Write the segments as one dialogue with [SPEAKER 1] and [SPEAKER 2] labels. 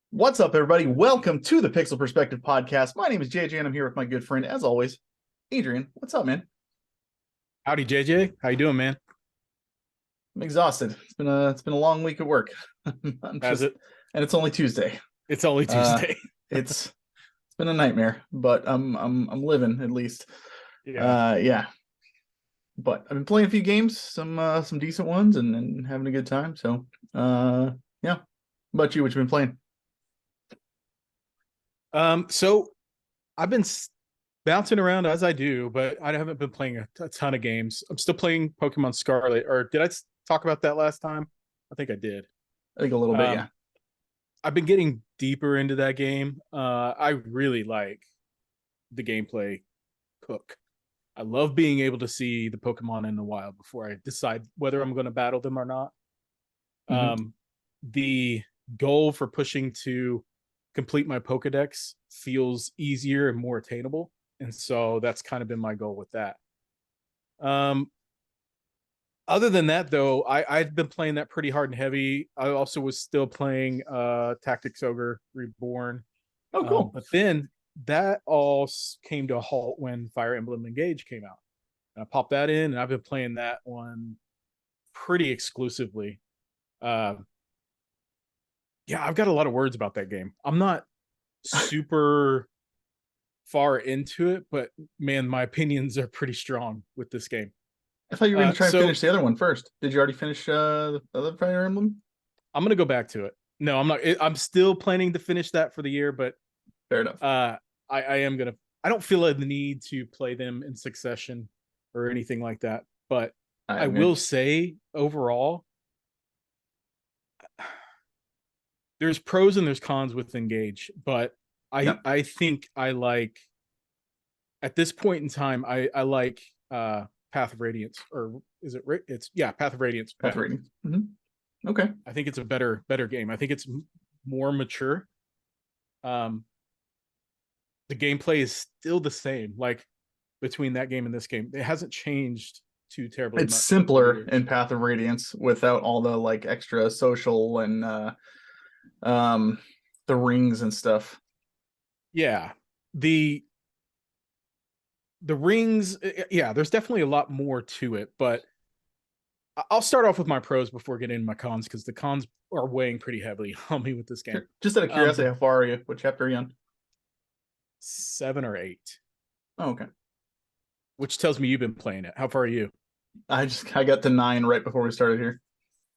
[SPEAKER 1] What's up, everybody? Welcome to the Pixel Perspective Podcast. My name is JJ, and I'm here with my good friend, as always, Adrian. What's up, man?
[SPEAKER 2] Howdy, JJ. How you doing, man?
[SPEAKER 1] I'm exhausted. It's been a long week at work. And it's only Tuesday.
[SPEAKER 2] It's only Tuesday.
[SPEAKER 1] It's been a nightmare, but I'm living at least.
[SPEAKER 2] Yeah.
[SPEAKER 1] But I've been playing a few games, some decent ones, and having a good time. So yeah. How about you? What you been playing?
[SPEAKER 2] So I've been bouncing around as I do, but I haven't been playing a ton of games. I'm still playing Pokemon Scarlet, or did I talk about that last time? I think I did.
[SPEAKER 1] I think a little bit, yeah.
[SPEAKER 2] I've been getting deeper into that game. I really like the gameplay hook. I love being able to see the Pokemon in the wild before I decide whether I'm going to battle them or not.
[SPEAKER 1] Mhm.
[SPEAKER 2] The goal for pushing to complete my Pokedex feels easier and more attainable. And so that's kind of been my goal with that. Other than that, though, I've been playing that pretty hard and heavy. I also was still playing Tactics Ogre Reborn.
[SPEAKER 1] Oh, cool.
[SPEAKER 2] But then that all came to a halt when Fire Emblem Engage came out. And I popped that in, and I've been playing that one pretty exclusively. Yeah, I've got a lot of words about that game. I'm not super far into it, but man, my opinions are pretty strong with this game.
[SPEAKER 1] I thought you were going to try and finish the other one first. Did you already finish the other Fire Emblem?
[SPEAKER 2] I'm going to go back to it. No, I'm not. I'm still planning to finish that for the year, but
[SPEAKER 1] fair enough.
[SPEAKER 2] I am going to. I don't feel the need to play them in succession or anything like that. But I will say overall, there's pros and there's cons with Engage, but I think I like, at this point in time, I like Path of Radiance, or is it? It's Path of Radiance.
[SPEAKER 1] Path of Radiance. Mm-hmm. Okay.
[SPEAKER 2] I think it's a better game. I think it's more mature. The gameplay is still the same, like between that game and this game. It hasn't changed too terribly.
[SPEAKER 1] It's simpler in Path of Radiance without all the like extra social and the rings and stuff.
[SPEAKER 2] Yeah. The rings, there's definitely a lot more to it, but I'll start off with my pros before getting into my cons, because the cons are weighing pretty heavily on me with this game.
[SPEAKER 1] Just out of curiosity, how far are you? What chapter are you on?
[SPEAKER 2] 7 or 8.
[SPEAKER 1] Oh, okay.
[SPEAKER 2] Which tells me you've been playing it. How far are you?
[SPEAKER 1] I got to 9 right before we started here.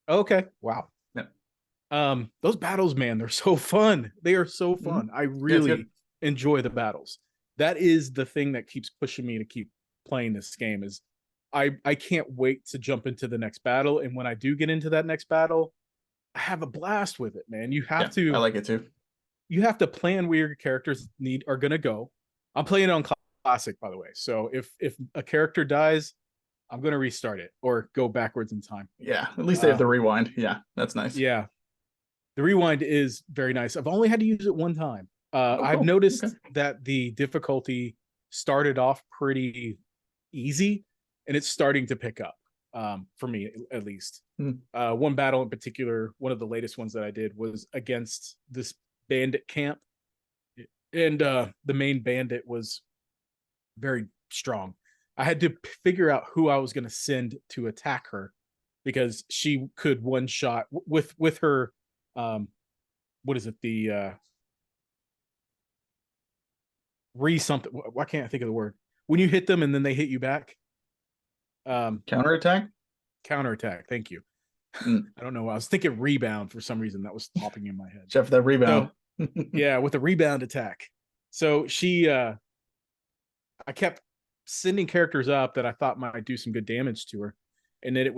[SPEAKER 2] Okay. Wow.
[SPEAKER 1] Yeah.
[SPEAKER 2] Those battles, man, they're so fun. They are so fun. Mm-hmm. I really enjoy the battles. That is the thing that keeps pushing me to keep playing this game. Is I can't wait to jump into the next battle, and when I do get into that next battle, I have a blast with it, man. You have to.
[SPEAKER 1] I like it too.
[SPEAKER 2] You have to plan where your characters are gonna go. I'm playing it on Classic, by the way. So if a character dies, I'm gonna restart it or go backwards in time.
[SPEAKER 1] Yeah, at least they have the rewind. Yeah, that's nice.
[SPEAKER 2] Yeah, the rewind is very nice. I've only had to use it one time. I've noticed that the difficulty started off pretty easy, and it's starting to pick up, for me at least. One battle in particular, one of the latest ones that I did, was against this bandit camp, and the main bandit was very strong. I had to figure out who I was going to send to attack her, because she could one shot with her what is it, the something, why can't I think of the word, when you hit them and then they hit you back?
[SPEAKER 1] Counterattack,
[SPEAKER 2] thank you. I don't know, I was thinking rebound for some reason. That was popping in my head.
[SPEAKER 1] Except for that rebound.
[SPEAKER 2] So, yeah, with a rebound attack. So she I kept sending characters up that I thought might do some good damage to her, and then it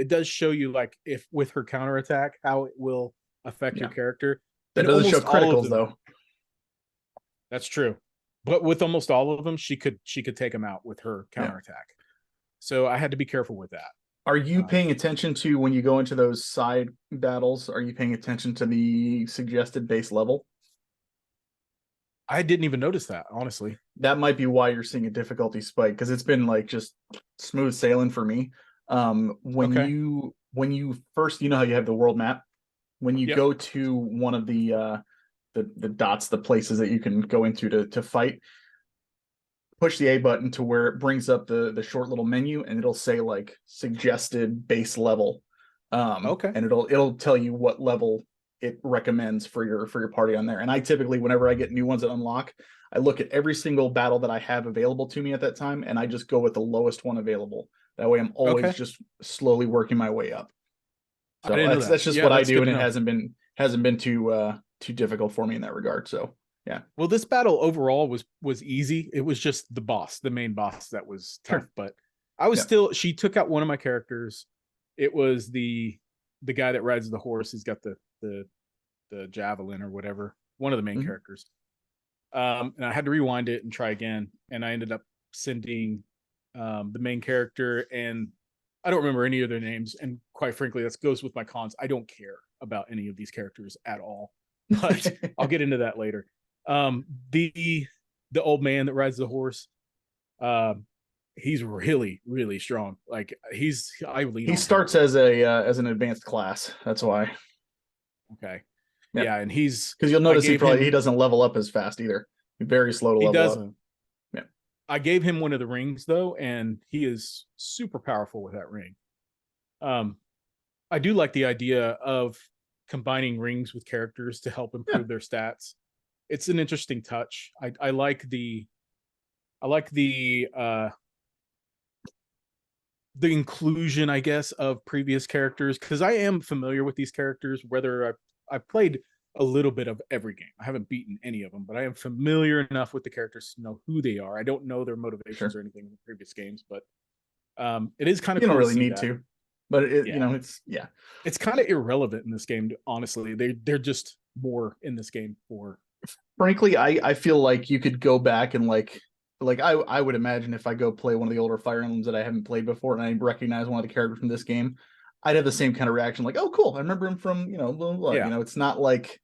[SPEAKER 2] does show you like, if with her counterattack, how it will affect your character.
[SPEAKER 1] That doesn't show criticals though.
[SPEAKER 2] That's true. But with almost all of them, she could take them out with her counterattack. So I had to be careful with that.
[SPEAKER 1] Are you
[SPEAKER 2] Um,
[SPEAKER 1] paying attention to when you go into those side battles? Are you paying attention to the suggested base level?
[SPEAKER 2] I didn't even notice that, honestly.
[SPEAKER 1] That might be why you're seeing a difficulty spike because it's been like just smooth sailing for me.
[SPEAKER 2] Okay.
[SPEAKER 1] When you first, you know how you have the world map. When you
[SPEAKER 2] Yep.
[SPEAKER 1] go to one of the dots, the places that you can go into to fight, push the A button to where it brings up the short little menu and it'll say like suggested base level.
[SPEAKER 2] Okay.
[SPEAKER 1] And it'll tell you what level it recommends for your party on there. And I typically, whenever I get new ones that unlock, I look at every single battle that I have available to me at that time, and I just go with the lowest one available. That way, I'm always
[SPEAKER 2] Okay.
[SPEAKER 1] just slowly working my way up.
[SPEAKER 2] I
[SPEAKER 1] So
[SPEAKER 2] didn't know that.
[SPEAKER 1] that's just
[SPEAKER 2] Yeah,
[SPEAKER 1] what I
[SPEAKER 2] that's
[SPEAKER 1] do,
[SPEAKER 2] good
[SPEAKER 1] and
[SPEAKER 2] to
[SPEAKER 1] it
[SPEAKER 2] know.
[SPEAKER 1] hasn't been too difficult for me in that regard. So yeah,
[SPEAKER 2] Well, this battle overall was easy. It was just the boss, the main boss, that was tough.
[SPEAKER 1] sure,
[SPEAKER 2] But I was
[SPEAKER 1] yeah,
[SPEAKER 2] still. She took out one of my characters. It was the guy that rides the horse. He's got the javelin or whatever. One of the main
[SPEAKER 1] hmm
[SPEAKER 2] characters. And I had to rewind it and try again. And I ended up sending the main character, and I don't remember any of their names. And quite frankly, that goes with my cons. I don't care about any of these characters at all. But I'll get into that later. Um, the the old man that rides the horse, um, he's really really strong. Like I lean
[SPEAKER 1] he
[SPEAKER 2] on him a
[SPEAKER 1] starts
[SPEAKER 2] lot.
[SPEAKER 1] as an advanced class. That's why.
[SPEAKER 2] Okay,
[SPEAKER 1] Yeah,
[SPEAKER 2] yeah, and
[SPEAKER 1] because you'll
[SPEAKER 2] I
[SPEAKER 1] notice
[SPEAKER 2] gave
[SPEAKER 1] he
[SPEAKER 2] him
[SPEAKER 1] doesn't level up as fast either. He's very slow to
[SPEAKER 2] he
[SPEAKER 1] level up.
[SPEAKER 2] doesn't.
[SPEAKER 1] Yeah.
[SPEAKER 2] I gave him one of the rings though, and he is super powerful with that ring. Um, I do like the idea of combining rings with characters to help
[SPEAKER 1] Yeah.
[SPEAKER 2] improve their stats. It's an interesting touch. I like the inclusion, I guess, of previous characters because I am familiar with these characters. Whether I've played a little bit of every game, I haven't beaten any of them, but I am familiar enough with the characters to know who they are. I don't know their motivations
[SPEAKER 1] Sure.
[SPEAKER 2] or anything in the previous games, but it is kind of
[SPEAKER 1] You don't
[SPEAKER 2] cool to
[SPEAKER 1] really
[SPEAKER 2] see
[SPEAKER 1] need
[SPEAKER 2] that.
[SPEAKER 1] to, but
[SPEAKER 2] Yeah,
[SPEAKER 1] it's yeah.
[SPEAKER 2] it's kind of irrelevant in this game. Honestly, they're just more in this game for.
[SPEAKER 1] Frankly, I feel like you could go back and like I would imagine if I go play one of the older Fire Emblems that I haven't played before and I recognize one of the characters from this game, I'd have the same kind of reaction, like, oh, cool, I remember him from blah, blah, blah.
[SPEAKER 2] Yeah,
[SPEAKER 1] It's not like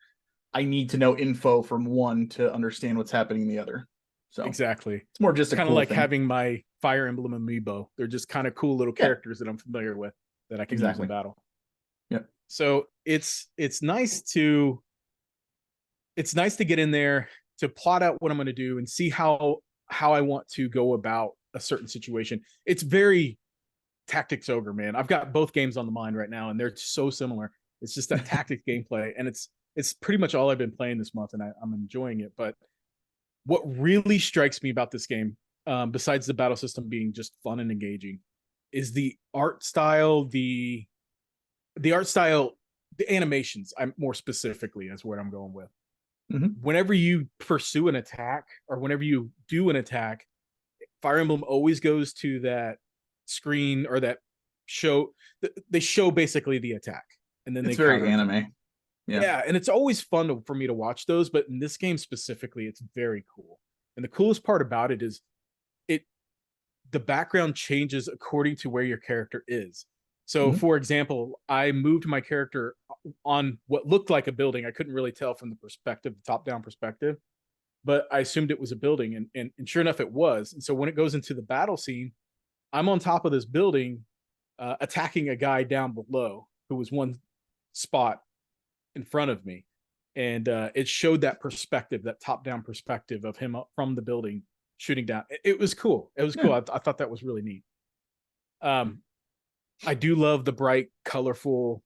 [SPEAKER 1] I need to know info from one to understand what's happening in the other. So
[SPEAKER 2] exactly.
[SPEAKER 1] it's more
[SPEAKER 2] It's
[SPEAKER 1] just a
[SPEAKER 2] kind of
[SPEAKER 1] cool
[SPEAKER 2] like
[SPEAKER 1] thing.
[SPEAKER 2] having my Fire Emblem amiibo. They're just kind of cool little
[SPEAKER 1] Yeah,
[SPEAKER 2] characters that I'm familiar with that I can use in
[SPEAKER 1] exactly.
[SPEAKER 2] battle.
[SPEAKER 1] Yeah.
[SPEAKER 2] So it's nice to get in there to plot out what I'm going to do and see how I want to go about a certain situation. It's very tactics ogre, man. I've got both games on the mind right now, and they're so similar. It's just that tactics gameplay, and it's pretty much all I've been playing this month, and I'm enjoying it. But what really strikes me about this game, besides the battle system being just fun and engaging, is the art style, the art style, the animations. I'm more specifically is where I'm going with.
[SPEAKER 1] hmm
[SPEAKER 2] Whenever you pursue an attack or whenever you do an attack, Fire Emblem always goes to that screen or that show. They show basically the attack and then
[SPEAKER 1] It's
[SPEAKER 2] they
[SPEAKER 1] very
[SPEAKER 2] counter attack.
[SPEAKER 1] anime. Yeah.
[SPEAKER 2] Yeah, and it's always fun for me to watch those, but in this game specifically, it's very cool. And the coolest part about it is it the background changes according to where your character is. So,
[SPEAKER 1] hmm
[SPEAKER 2] for example, I moved my character on what looked like a building. I couldn't really tell from the perspective, the top-down perspective, but I assumed it was a building, and sure enough, it was. And so when it goes into the battle scene, I'm on top of this building, attacking a guy down below who was one spot in front of me, and it showed that perspective, that top-down perspective of him up from the building shooting down. It was cool. It was
[SPEAKER 1] Yeah.
[SPEAKER 2] cool. I thought that was really neat. Um, I do love the bright, colorful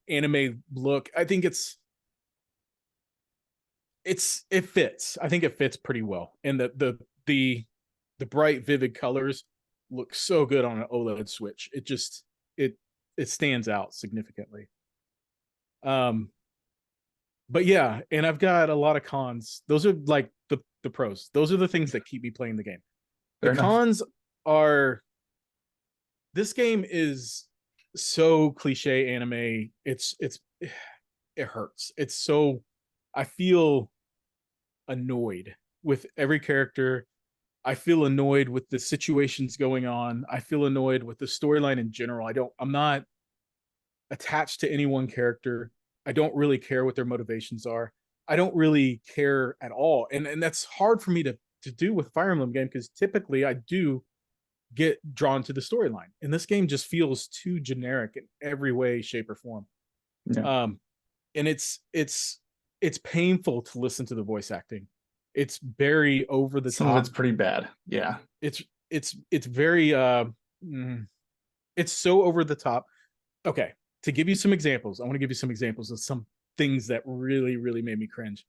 [SPEAKER 2] anime look. I think it fits. I think it fits pretty well, and the bright, vivid colors look so good on an OLED Switch. It it stands out significantly. Um, but yeah, and I've got a lot of cons. Those are like the pros. Those are the things that keep me playing the game. The
[SPEAKER 1] Fair enough.
[SPEAKER 2] cons are this game is so cliche anime. It's it hurts. It's so I feel annoyed with every character. I feel annoyed with the situations going on. I feel annoyed with the storyline in general. I'm not attached to any one character. I don't really care what their motivations are. I don't really care at all. And that's hard for me to do with Fire Emblem game, because typically I do get drawn to the storyline. And this game just feels too generic in every way, shape, or form.
[SPEAKER 1] Yeah.
[SPEAKER 2] And it's painful to listen to the voice acting. It's very over the
[SPEAKER 1] Some
[SPEAKER 2] top.
[SPEAKER 1] of it's pretty bad. Yeah.
[SPEAKER 2] It's very it's so over the top. Okay, to give you some examples, I want to give you some examples of some things that really, really made me cringe.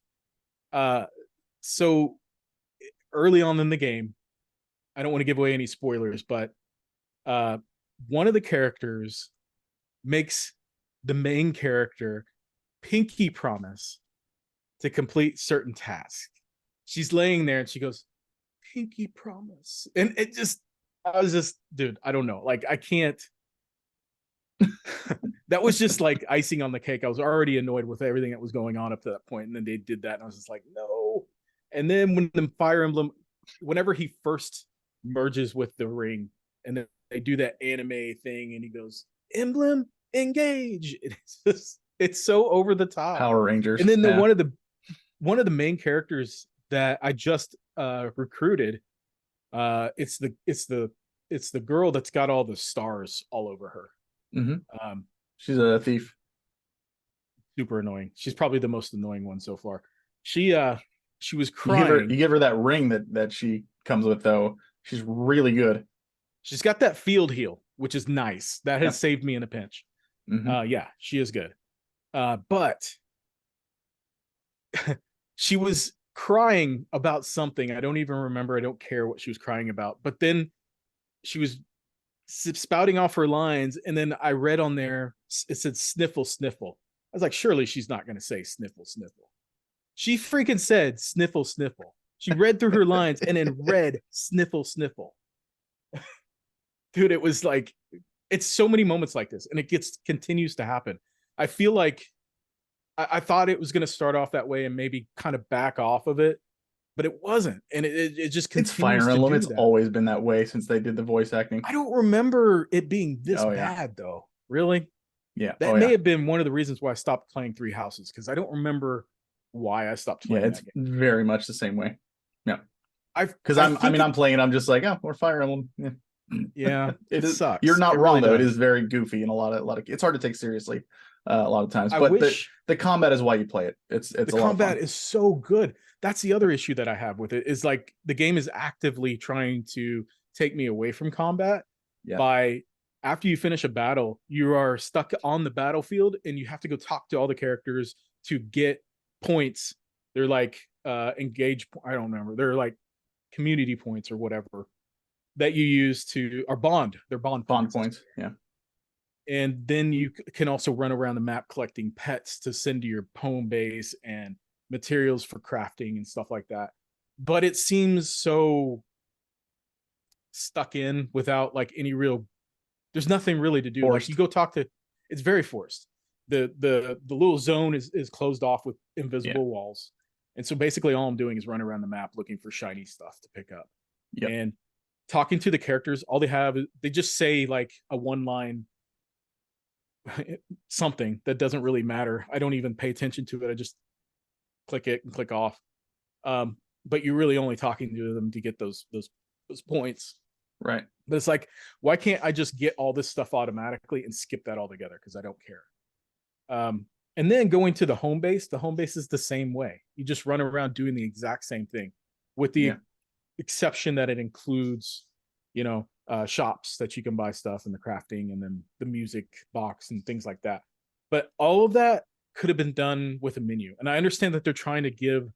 [SPEAKER 2] So early on in the game, I don't want to give away any spoilers, but one of the characters makes the main character pinky promise to complete certain tasks. She's laying there and she goes, pinky promise. And I was just, dude, I don't know. Like, I can't. That was just like icing on the cake. I was already annoyed with everything that was going on up to that point, and then they did that, and I was just like, no. And then when the Fire Emblem, whenever he first merges with the ring, and then they do that anime thing, and he goes, emblem engage. It's so over the top.
[SPEAKER 1] Power Rangers.
[SPEAKER 2] And then one of the main characters that I just recruited, it's the girl that's got all the stars all over her.
[SPEAKER 1] Mm-hmm. She's a thief.
[SPEAKER 2] Super annoying. She's probably the most annoying one so far. She was crying.
[SPEAKER 1] You give her that ring that she comes with, though. She's really good.
[SPEAKER 2] She's got that field heal, which is nice. That has saved me in a pinch.
[SPEAKER 1] Mm-hmm.
[SPEAKER 2] Yeah, she is good. But she was crying about something. I don't even remember. I don't care what she was crying about. But then she was spouting off her lines, and then I read on there, it said sniffle, sniffle. I was like, surely she's not going to say sniffle, sniffle. She freaking said sniffle, sniffle. She read through her lines and then read sniffle, sniffle. Dude, it was like, it's so many moments like this, and it continues to happen. I feel like I thought it was going to start off that way and maybe kind of back off of it, but it wasn't. And it just continues.
[SPEAKER 1] It's Fire Emblem. It's always been that way since they did the voice acting.
[SPEAKER 2] I don't remember it being this bad, though. Really?
[SPEAKER 1] Yeah.
[SPEAKER 2] That may have been one of the reasons why I stopped playing Three Houses, because I don't remember why I stopped playing.
[SPEAKER 1] Yeah, it's very much the same way. Yeah. Because I'm playing it, I'm just like, oh, we're Fire Emblem. Yeah.
[SPEAKER 2] Yeah,
[SPEAKER 1] it
[SPEAKER 2] sucks.
[SPEAKER 1] You're not wrong, though. It is very goofy and a lot of it's hard to take seriously a lot of times. But the combat is why you play it. It's the
[SPEAKER 2] combat is so good. That's the other issue that I have with it, is like the game is actively trying to take me away from combat by, after you finish a battle, you are stuck on the battlefield and you have to go talk to all the characters to get points. They're like engage. I don't remember. They're like community points or whatever that you use to, or bond. They're bond
[SPEAKER 1] points. Yeah.
[SPEAKER 2] And then you can also run around the map collecting pets to send to your home base and materials for crafting and stuff like that. But it seems so stuck in without like any real, there's nothing really to do.
[SPEAKER 1] Forced.
[SPEAKER 2] Like, you go talk to, it's very forced. The little zone is closed off with invisible walls. And so basically all I'm doing is run around the map looking for shiny stuff to pick up.
[SPEAKER 1] Yep.
[SPEAKER 2] And talking to the characters, all they have is, they just say like a one line something that doesn't really matter. I don't even pay attention to it. I just click it and click off. But you're really only talking to them to get those points.
[SPEAKER 1] Right.
[SPEAKER 2] But it's like, why can't I just get all this stuff automatically and skip that altogether? Because I don't care. And then going to the home base is the same way. You just run around doing the exact same thing, with the exception that it includes, shops that you can buy stuff, and the crafting, and then the music box and things like that. But all of that could have been done with a menu. And I understand that they're trying to give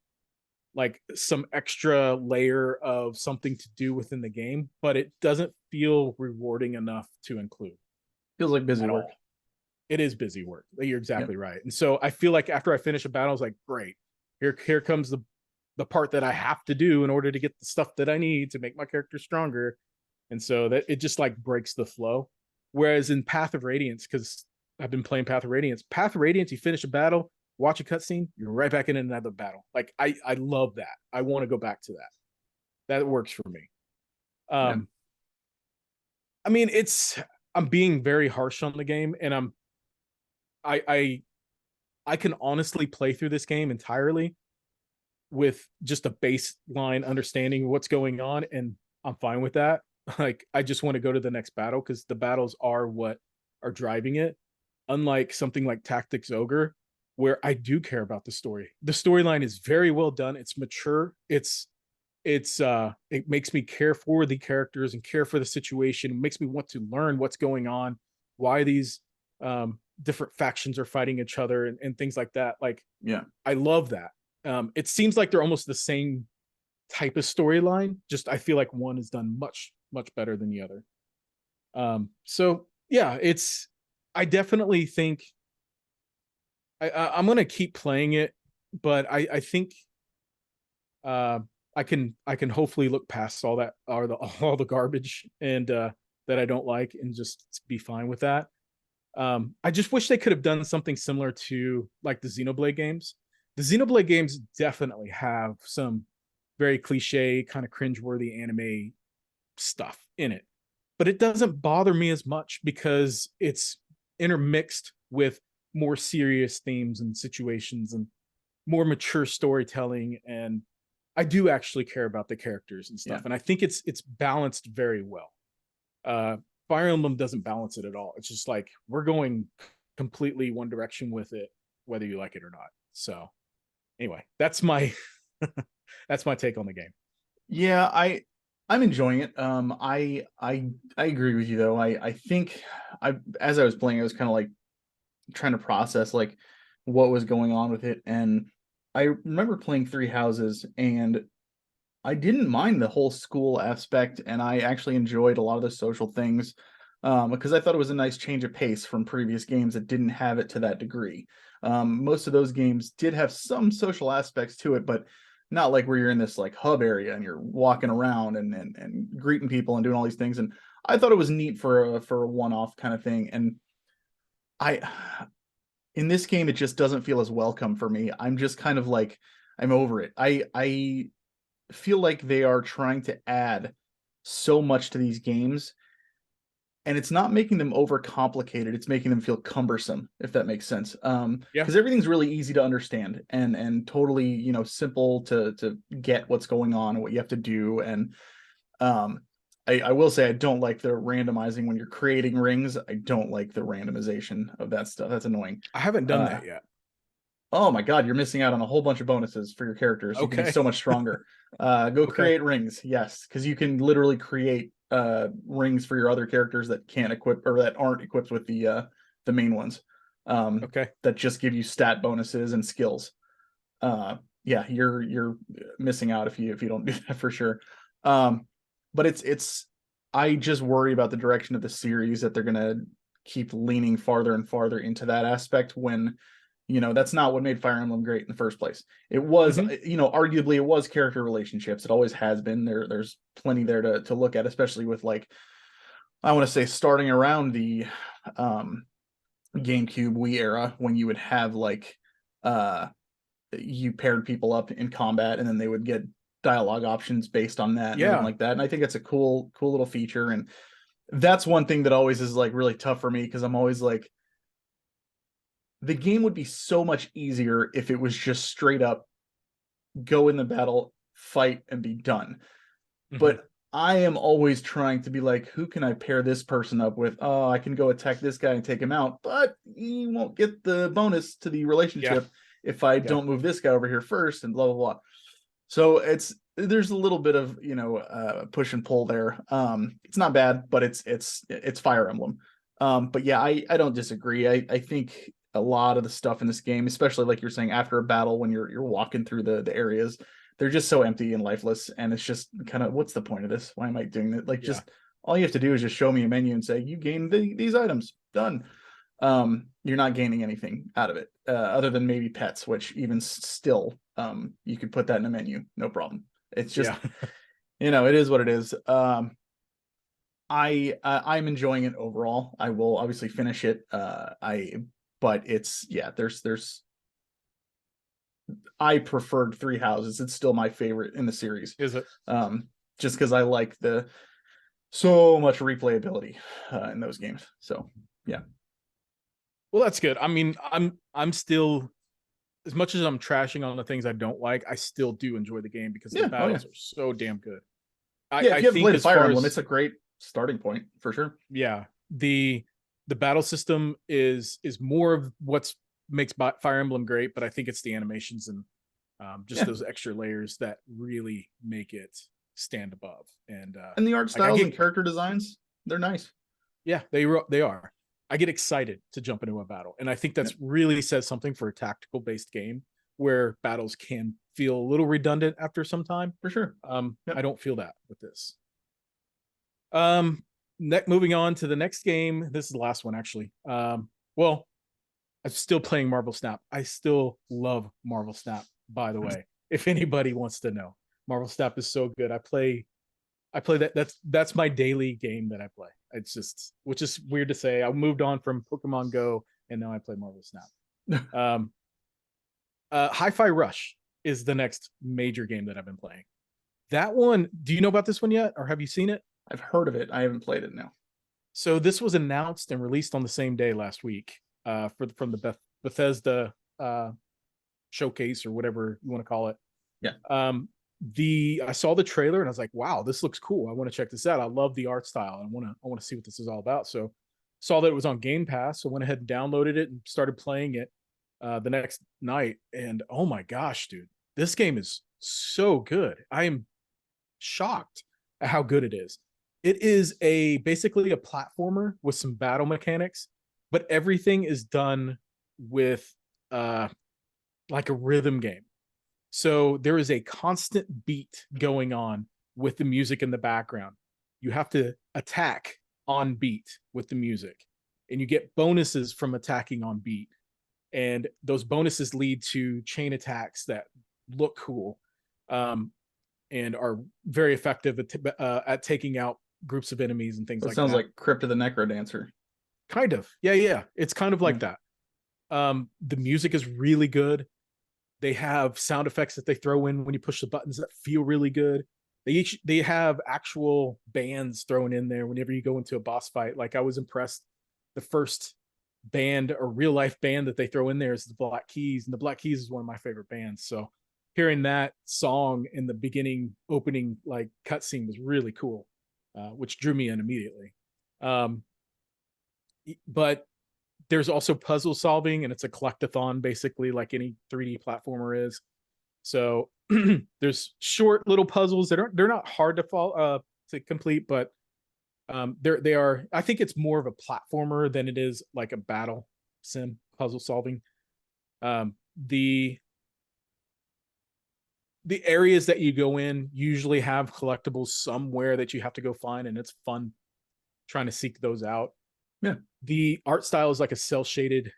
[SPEAKER 2] like some extra layer of something to do within the game, but it doesn't feel rewarding enough to include.
[SPEAKER 1] Feels like busy work.
[SPEAKER 2] It is busy work. You're exactly right. And so I feel like after I finish a battle, I was like, great, here comes the part that I have to do in order to get the stuff that I need to make my character stronger. And so that it just like breaks the flow. Whereas in Path of Radiance, because I've been playing Path of Radiance, you finish a battle, watch a cutscene, you're right back in another battle. Like I love that. I want to go back to that. That works for me.
[SPEAKER 1] Yeah.
[SPEAKER 2] I mean, I'm being very harsh on the game, and I I I can honestly play through this game entirely with just a baseline understanding of what's going on, and I'm fine with that. Like, I just want to go to the next battle because the battles are what are driving it. Unlike something like Tactics Ogre, where I do care about the story. The storyline is very well done. It's mature. It makes me care for the characters and care for the situation. It makes me want to learn what's going on, why these different factions are fighting each other, and things like that. Like,
[SPEAKER 1] Yeah.
[SPEAKER 2] I love that. It seems like they're almost the same type of storyline. Just I feel like one is done much better than the other. So yeah, I definitely think I'm gonna keep playing it, but I think uh, I can hopefully look past all that, or all the garbage, and that I don't like, and just be fine with that. I just wish they could have done something similar to like the Xenoblade games. The Xenoblade games definitely have some very cliche, kind of cringeworthy anime stuff in it, but it doesn't bother me as much because it's intermixed with more serious themes and situations and more mature storytelling, and I do actually care about the characters and stuff,
[SPEAKER 1] Yeah.
[SPEAKER 2] and I think it's balanced very well. uh Fire Emblem doesn't balance it at all. It's just like we're going completely one direction with it, whether you like it or not. So anyway, that's my that's my take on the game.
[SPEAKER 1] Yeah, I'm enjoying it. I agree with you though. I think I as I was playing, I was kind of like trying to process like what was going on with it, and I remember playing Three Houses, and I didn't mind the whole school aspect, and I actually enjoyed a lot of the social things, because I thought it was a nice change of pace from previous games that didn't have it to that degree. Most of those games did have some social aspects to it, but not like where you're in this like hub area and you're walking around and greeting people and doing all these things. And I thought it was neat for a one-off kind of thing. And I in this game it just doesn't feel as welcome for me. I'm just kind of like I'm over it. I feel like they are trying to add so much to these games, and it's not making them overcomplicated. It's making them feel cumbersome, if that makes sense.
[SPEAKER 2] Yeah,
[SPEAKER 1] Because everything's really easy to understand and totally, simple to get what's going on and what you have to do. And um, I will say I don't like the randomizing when you're creating rings. I don't like the randomization of that stuff. That's annoying.
[SPEAKER 2] I haven't done
[SPEAKER 1] Uh,
[SPEAKER 2] that yet.
[SPEAKER 1] Oh my god, you're missing out on a whole bunch of bonuses for your characters. You can be
[SPEAKER 2] Okay.
[SPEAKER 1] so much stronger. Go
[SPEAKER 2] Okay.
[SPEAKER 1] create rings, yes, because you can literally create rings for your other characters that can't equip or that aren't equipped with the main ones.
[SPEAKER 2] Okay.
[SPEAKER 1] That just give you stat bonuses and skills. Yeah, you're missing out if you don't do that for sure. Um, but it's I just worry about the direction of the series that they're gonna keep leaning farther and farther into that aspect when that's not what made Fire Emblem great in the first place. It was,
[SPEAKER 2] Hmm.
[SPEAKER 1] arguably it was character relationships. It always has been. There's plenty there to look at, especially with like I want to say starting around the um GameCube Wii era when you would have like uh you paired people up in combat and then they would get dialogue options based on that and everything
[SPEAKER 2] Yeah.
[SPEAKER 1] like that. And I think that's a cool little feature. And that's one thing that always is like really tough for me because I'm always like the game would be so much easier if it was just straight up go in the battle, fight, and be done.
[SPEAKER 2] Hmm.
[SPEAKER 1] But I am always trying to be like, who can I pair this person up with? Oh, I can go attack this guy and take him out, but you won't get the bonus to the
[SPEAKER 2] Yeah.
[SPEAKER 1] relationship if I
[SPEAKER 2] Yeah.
[SPEAKER 1] don't move this guy over here first, and blah blah blah. So there's a little bit of push and pull there. It's not bad, but it's Fire Emblem. But yeah, I don't disagree. I think a lot of the stuff in this game, especially like you're saying after a battle when you're walking through the areas, they're just so empty and lifeless, and it's just kind of what's the point of this? Why am I doing it? Like
[SPEAKER 2] Yeah.
[SPEAKER 1] just all you have to do is just show me a menu and say you gain these items. Done. You're not gaining anything out of it other than maybe pets, which even still, you could put that in a menu, no problem. It's just,
[SPEAKER 2] Yeah.
[SPEAKER 1] it is what it is. I'm enjoying it overall. I will obviously finish it. But it's yeah, there's I preferred Three Houses. It's still my favorite in the series.
[SPEAKER 2] Is it?
[SPEAKER 1] Um, just because I like the so much replayability in those games. So yeah.
[SPEAKER 2] Well, that's good. I mean, I'm still, as much as I'm trashing on the things I don't like, I still do enjoy the game because the
[SPEAKER 1] Yeah. Oh yeah.
[SPEAKER 2] battles are so damn good.
[SPEAKER 1] Yeah. If
[SPEAKER 2] I
[SPEAKER 1] you haven't
[SPEAKER 2] think
[SPEAKER 1] played a
[SPEAKER 2] as
[SPEAKER 1] Fire
[SPEAKER 2] far
[SPEAKER 1] Emblem,
[SPEAKER 2] as
[SPEAKER 1] it's a great starting point for sure.
[SPEAKER 2] yeah, the battle system is more of what's makes Fire Emblem great, but I think it's the animations and just
[SPEAKER 1] Yeah.
[SPEAKER 2] those extra layers that really make it stand above. And
[SPEAKER 1] And the art
[SPEAKER 2] like I
[SPEAKER 1] styles and
[SPEAKER 2] get
[SPEAKER 1] character designs, they're nice.
[SPEAKER 2] yeah, they are. I get excited to jump into a battle, and I think that's
[SPEAKER 1] Yep.
[SPEAKER 2] really says something for a tactical based game where battles can feel a little redundant after some time.
[SPEAKER 1] For sure. Yep.
[SPEAKER 2] I don't feel that with this. Moving on to the next game. This is the last one, actually. Well, I'm still playing Marvel Snap. I still love Marvel Snap, by the way. If anybody wants to know, Marvel Snap is so good. I play that. That's my daily game that I play. It's just, which is weird to say. I moved on from Pokemon Go and now I play Marvel Snap. Hi-Fi Rush is the next major game that I've been playing. That one, do you know about this one yet, or have you seen it?
[SPEAKER 1] I've heard of it. I haven't played it now.
[SPEAKER 2] So this was announced and released on the same day last week from the Bethesda showcase or whatever you want to call it.
[SPEAKER 1] Yeah.
[SPEAKER 2] I saw the trailer and I was like, wow, this looks cool. I want to check this out. I love the art style. I want to see what this is all about. So saw that it was on Game Pass. So went ahead and downloaded it and started playing it the next night. And oh my gosh, dude, this game is so good. I am shocked at how good it is. It is basically a platformer with some battle mechanics, but everything is done with like a rhythm game. So there is a constant beat going on with the music in the background. You have to attack on beat with the music, and you get bonuses from attacking on beat. And those bonuses lead to chain attacks that look cool and are very effective at taking out groups of enemies and things
[SPEAKER 1] So it
[SPEAKER 2] like
[SPEAKER 1] sounds
[SPEAKER 2] that.
[SPEAKER 1] like Crypt of the Necrodancer.
[SPEAKER 2] Kind of. Yeah. It's kind of like
[SPEAKER 1] Yeah.
[SPEAKER 2] that. The music is really good. They have sound effects that they throw in when you push the buttons that feel really good. They have actual bands thrown in there whenever you go into a boss fight. Like I was impressed. The first band or real life band that they throw in there is the Black Keys, and the Black Keys is one of my favorite bands. So hearing that song in the beginning opening like cutscene was really cool, which drew me in immediately. But there's also puzzle solving, and it's a collectathon basically, like any 3D platformer is. So there's short little puzzles that they're not hard to complete, but they are. I think it's more of a platformer than it is like a battle sim puzzle solving. The areas that you go in usually have collectibles somewhere that you have to go find, and it's fun trying to seek those out.
[SPEAKER 1] Yeah.
[SPEAKER 2] The art style is like a cel shaded,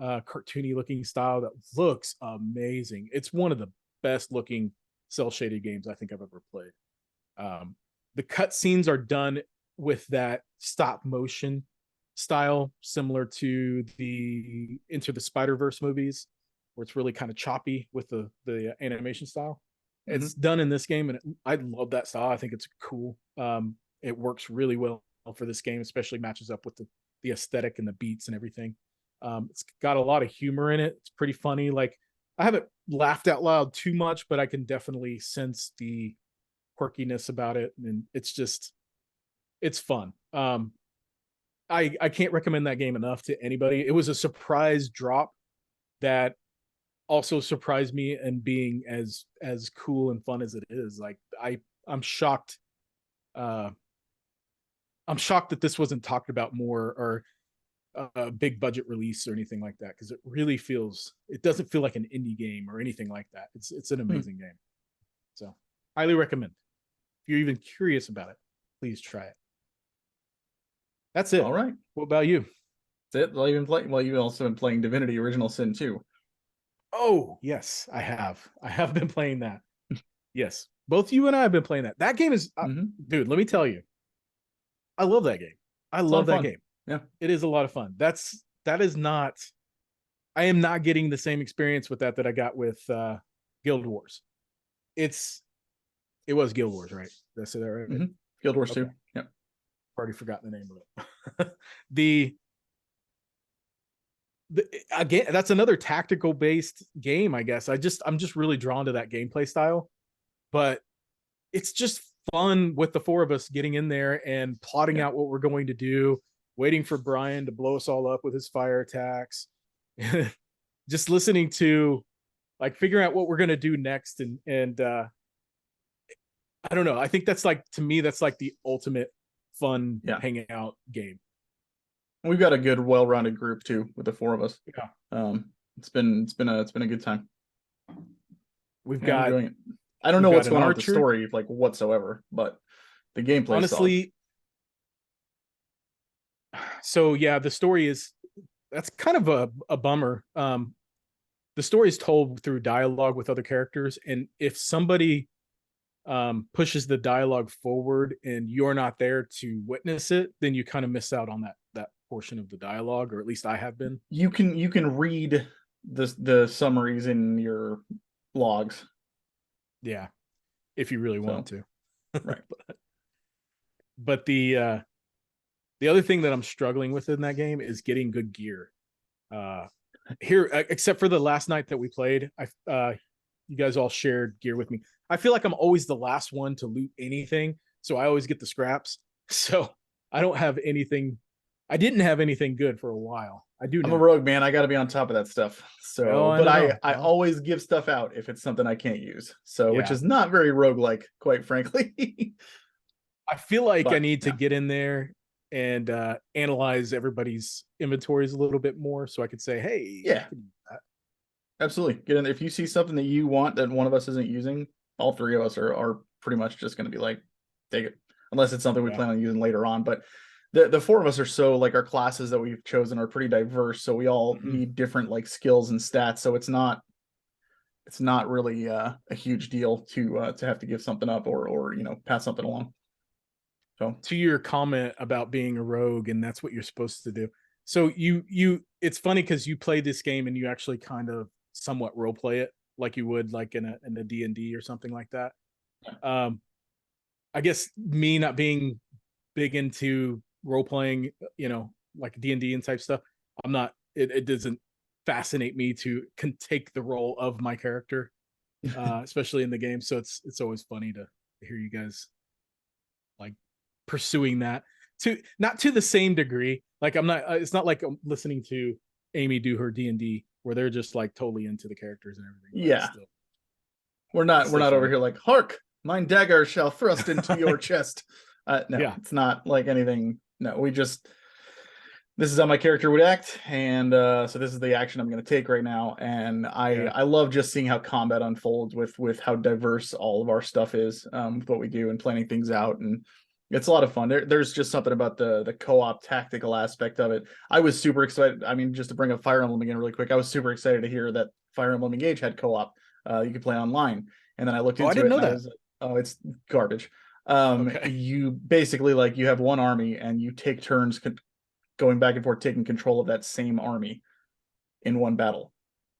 [SPEAKER 2] cartoony looking style that looks amazing. It's one of the best looking cel shaded games I think I've ever played. The cutscenes are done with that stop motion style, similar to the Into the Spider-Verse movies, where it's really kind of choppy with the animation style.
[SPEAKER 1] Mm-hmm.
[SPEAKER 2] It's done in this game, and I love that style. I think it's cool. It works really well for this game, especially matches up with the aesthetic and the beats and everything. It's got a lot of humor in it. It's pretty funny. Like I haven't laughed out loud too much, but I can definitely sense the quirkiness about it, and it's fun. I can't recommend that game enough to anybody. It was a surprise drop that also surprised me, and being as cool and fun as it is. Like I'm shocked. I'm shocked that this wasn't talked about more, or a big budget release or anything like that, because it doesn't feel like an indie game or anything like that. It's an amazing game. So highly recommend. If you're even curious about it, please try it. That's it.
[SPEAKER 1] All right.
[SPEAKER 2] What about you?
[SPEAKER 1] That's it. Well, you've also been playing Divinity Original Sin 2.
[SPEAKER 2] Oh, yes, I have. I have been playing that. Yes. Both you and I have been playing that. That game is dude, let me tell you. I love that game. I love that game.
[SPEAKER 1] Yeah.
[SPEAKER 2] It is a lot of fun. That is not I am not getting the same experience with that I got with Guild Wars. It's It was Guild Wars, right? That's it, right?
[SPEAKER 1] Mm-hmm. Guild Wars
[SPEAKER 2] Okay.
[SPEAKER 1] 2. Yep.
[SPEAKER 2] Already forgotten the name of it. the again, that's another tactical based game, I guess. I'm just really drawn to that gameplay style, but it's just fun with the four of us getting in there and plotting out what we're going to do, waiting for Brian to blow us all up with his fire attacks, just listening to like figuring out what we're going to do next. And I don't know. I think that's like, to me, that's like the ultimate fun hanging out game.
[SPEAKER 1] We've got a good, well-rounded group too, with the four of us.
[SPEAKER 2] Yeah.
[SPEAKER 1] It's been a good time.
[SPEAKER 2] We've got.
[SPEAKER 1] Enjoying it. I don't know what's going on with the story, like whatsoever, but the gameplay.
[SPEAKER 2] Honestly. So yeah, the story that's kind of a bummer. The story is told through dialogue with other characters, and if somebody pushes the dialogue forward and you're not there to witness it, then you kind of miss out on that portion of the dialogue, or at least I have been.
[SPEAKER 1] You can read the summaries in your logs.
[SPEAKER 2] Yeah, if you really want to.
[SPEAKER 1] Right.
[SPEAKER 2] But the other thing that I'm struggling with in that game is getting good gear. Here, except for the last night that we played, you guys all shared gear with me. I feel like I'm always the last one to loot anything, so I always get the scraps. So I don't have anything. I didn't have anything good for a while. I do.
[SPEAKER 1] I'm a rogue, man. I got to be on top of that stuff. So, I always give stuff out if it's something I can't use. So, which is not very roguelike, quite frankly.
[SPEAKER 2] I feel like I need to get in there and analyze everybody's inventories a little bit more, so I could say, hey,
[SPEAKER 1] yeah, absolutely, get in there. If you see something that you want that one of us isn't using, all three of us are pretty much just going to be like, take it, unless it's something we plan on using later on. But the four of us are so, like, our classes that we've chosen are pretty diverse, so we all need different like skills and stats. So it's not really a huge deal to have to give something up or pass something along. So
[SPEAKER 2] to your comment about being a rogue, and that's what you're supposed to do. So it's funny because you play this game and you actually kind of somewhat role play it like you would like in a D&D or something like that. I guess me not being big into role playing, like D&D and type stuff, I'm not. It doesn't fascinate me to take the role of my character, especially in the game. So it's always funny to hear you guys like pursuing that not to the same degree. Like I'm not. It's not like I'm listening to Amy do her D&D where they're just like totally into the characters and everything.
[SPEAKER 1] Yeah, we're not over here like, hark, mine dagger shall thrust into your chest. No, it's not like anything. No, this is how my character would act, and so this is the action I'm going to take right now. And I love just seeing how combat unfolds with how diverse all of our stuff is, with what we do and planning things out, and it's a lot of fun. There's just something about the co-op tactical aspect of it. I was super excited. I mean, just to bring up Fire Emblem again really quick, I was super excited to hear that Fire Emblem Engage had co-op. You could play online, and then I looked into
[SPEAKER 2] I didn't
[SPEAKER 1] it.
[SPEAKER 2] know that.
[SPEAKER 1] I was like, oh, it's garbage. You basically, like, you have one army and you take turns going back and forth, taking control of that same army in one battle.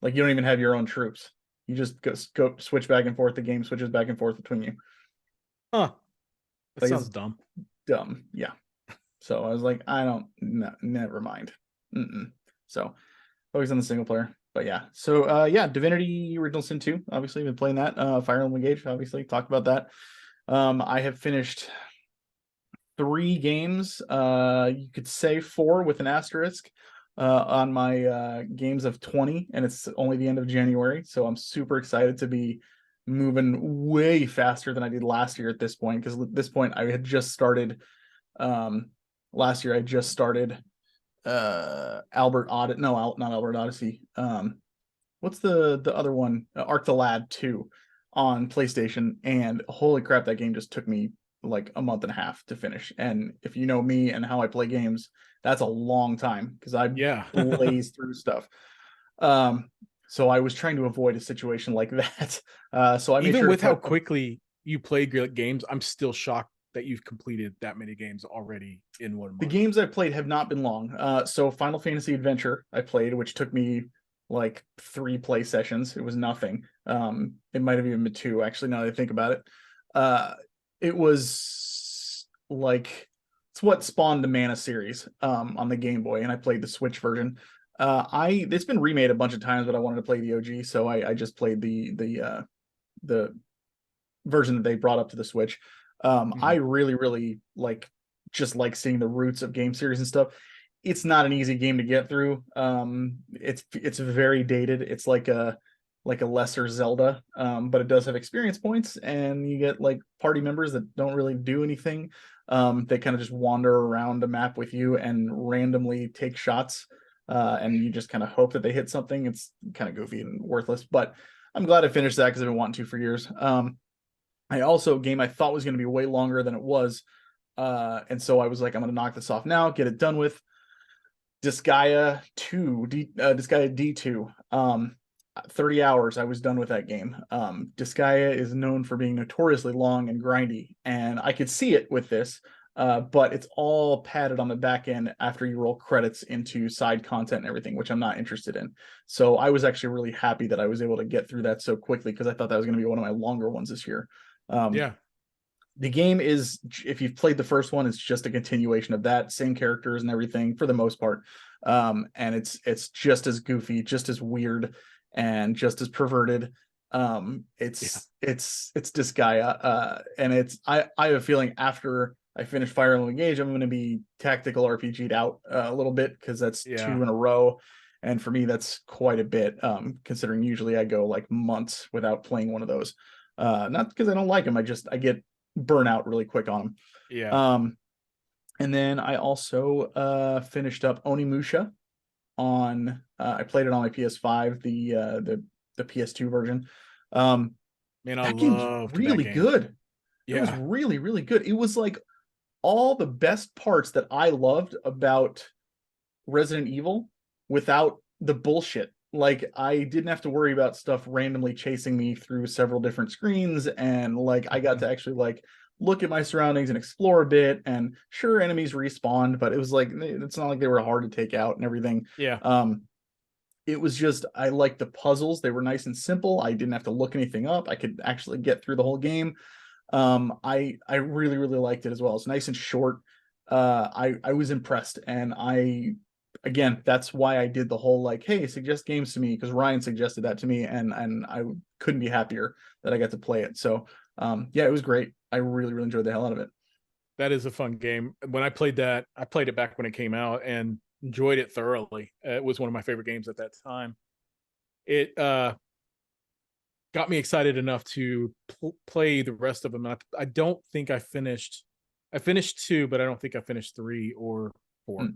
[SPEAKER 1] Like, you don't even have your own troops. You just go switch back and forth. The game switches back and forth between you.
[SPEAKER 2] Huh. That sounds dumb.
[SPEAKER 1] Dumb. Yeah. So I was like, never mind. So focus on the single player. But yeah. So Divinity Original Sin 2, obviously been playing that. Fire Emblem Engage, obviously talked about that. I have finished 3 games. You could say 4 with an asterisk on my games of 20, and it's only the end of January. So I'm super excited to be moving way faster than I did last year at this point, because at this point I had just started last year. I just started not Albert Odyssey. What's the other one? Arc the Lad 2 on PlayStation, and holy crap, that game just took me like a month and a half to finish. And if you know me and how I play games, that's a long time because I blaze through stuff. So I was trying to avoid a situation like that. So I made
[SPEAKER 2] even with how quickly you play games, I'm still shocked that you've completed that many games already in 1 month.
[SPEAKER 1] The games I've played have not been long. So Final Fantasy Adventure I played, which took me like 3 play sessions. It was nothing. It might have even been 2, actually, now that I think about it. Uh, it was like it's what spawned the Mana series on the Game Boy, and I played the Switch version. It's been remade a bunch of times, but I wanted to play the OG, so I just played the version that they brought up to the Switch. I really like just like seeing the roots of game series and stuff. It's not an easy game to get through. It's very dated. It's like a lesser Zelda, but it does have experience points, and you get like party members that don't really do anything. They kind of just wander around the map with you and randomly take shots, and you just kind of hope that they hit something. It's kind of goofy and worthless, but I'm glad I finished that because I've been wanting to for years. I also a game I thought was going to be way longer than it was, and so I was like, I'm going to knock this off now, get it done with. Disgaea 2, Disgaea D2. 30 hours I was done with that game. Disgaea is known for being notoriously long and grindy, and I could see it with this, but it's all padded on the back end after you roll credits into side content and everything, which I'm not interested in. So I was actually really happy that I was able to get through that so quickly because I thought that was going to be one of my longer ones this year.
[SPEAKER 2] Yeah.
[SPEAKER 1] The game is, if you've played the first one, it's just a continuation of that, same characters and everything for the most part. And it's just as goofy, just as weird, and just as perverted. It's Disgaea, and I have a feeling after I finish Fire Emblem Engage, I'm going to be tactical RPG'd out a little bit because that's two in a row, and for me that's quite a bit. Considering usually I go like months without playing one of those. Not because I don't like them, I get burnout really quick on them.
[SPEAKER 2] Yeah.
[SPEAKER 1] And then I also finished up Onimusha on I played it on my PS5, the PS2 version.
[SPEAKER 2] Man, I
[SPEAKER 1] That game's
[SPEAKER 2] loved that
[SPEAKER 1] really
[SPEAKER 2] game.
[SPEAKER 1] good.
[SPEAKER 2] Yeah.
[SPEAKER 1] It was really, really good. It was like all the best parts that I loved about Resident Evil without the bullshit. Like I didn't have to worry about stuff randomly chasing me through several different screens, and like I got to actually like look at my surroundings and explore a bit. And sure, enemies respawned, but it was like it's not like they were hard to take out and everything.
[SPEAKER 2] Yeah.
[SPEAKER 1] It was just I liked the puzzles. They were nice and simple. I didn't have to look anything up. I could actually get through the whole game. I really really liked it as well. It's nice and short. I was impressed, and again, that's why I did the whole like, hey, suggest games to me, because Ryan suggested that to me, and I couldn't be happier that I got to play it. So yeah, it was great. I really really enjoyed the hell out of it.
[SPEAKER 2] That is a fun game. When I played that, I played it back when it came out and enjoyed it thoroughly. It was one of my favorite games at that time. It got me excited enough to play the rest of them. I don't think I finished. I finished 2, but I don't think I finished 3 or 4.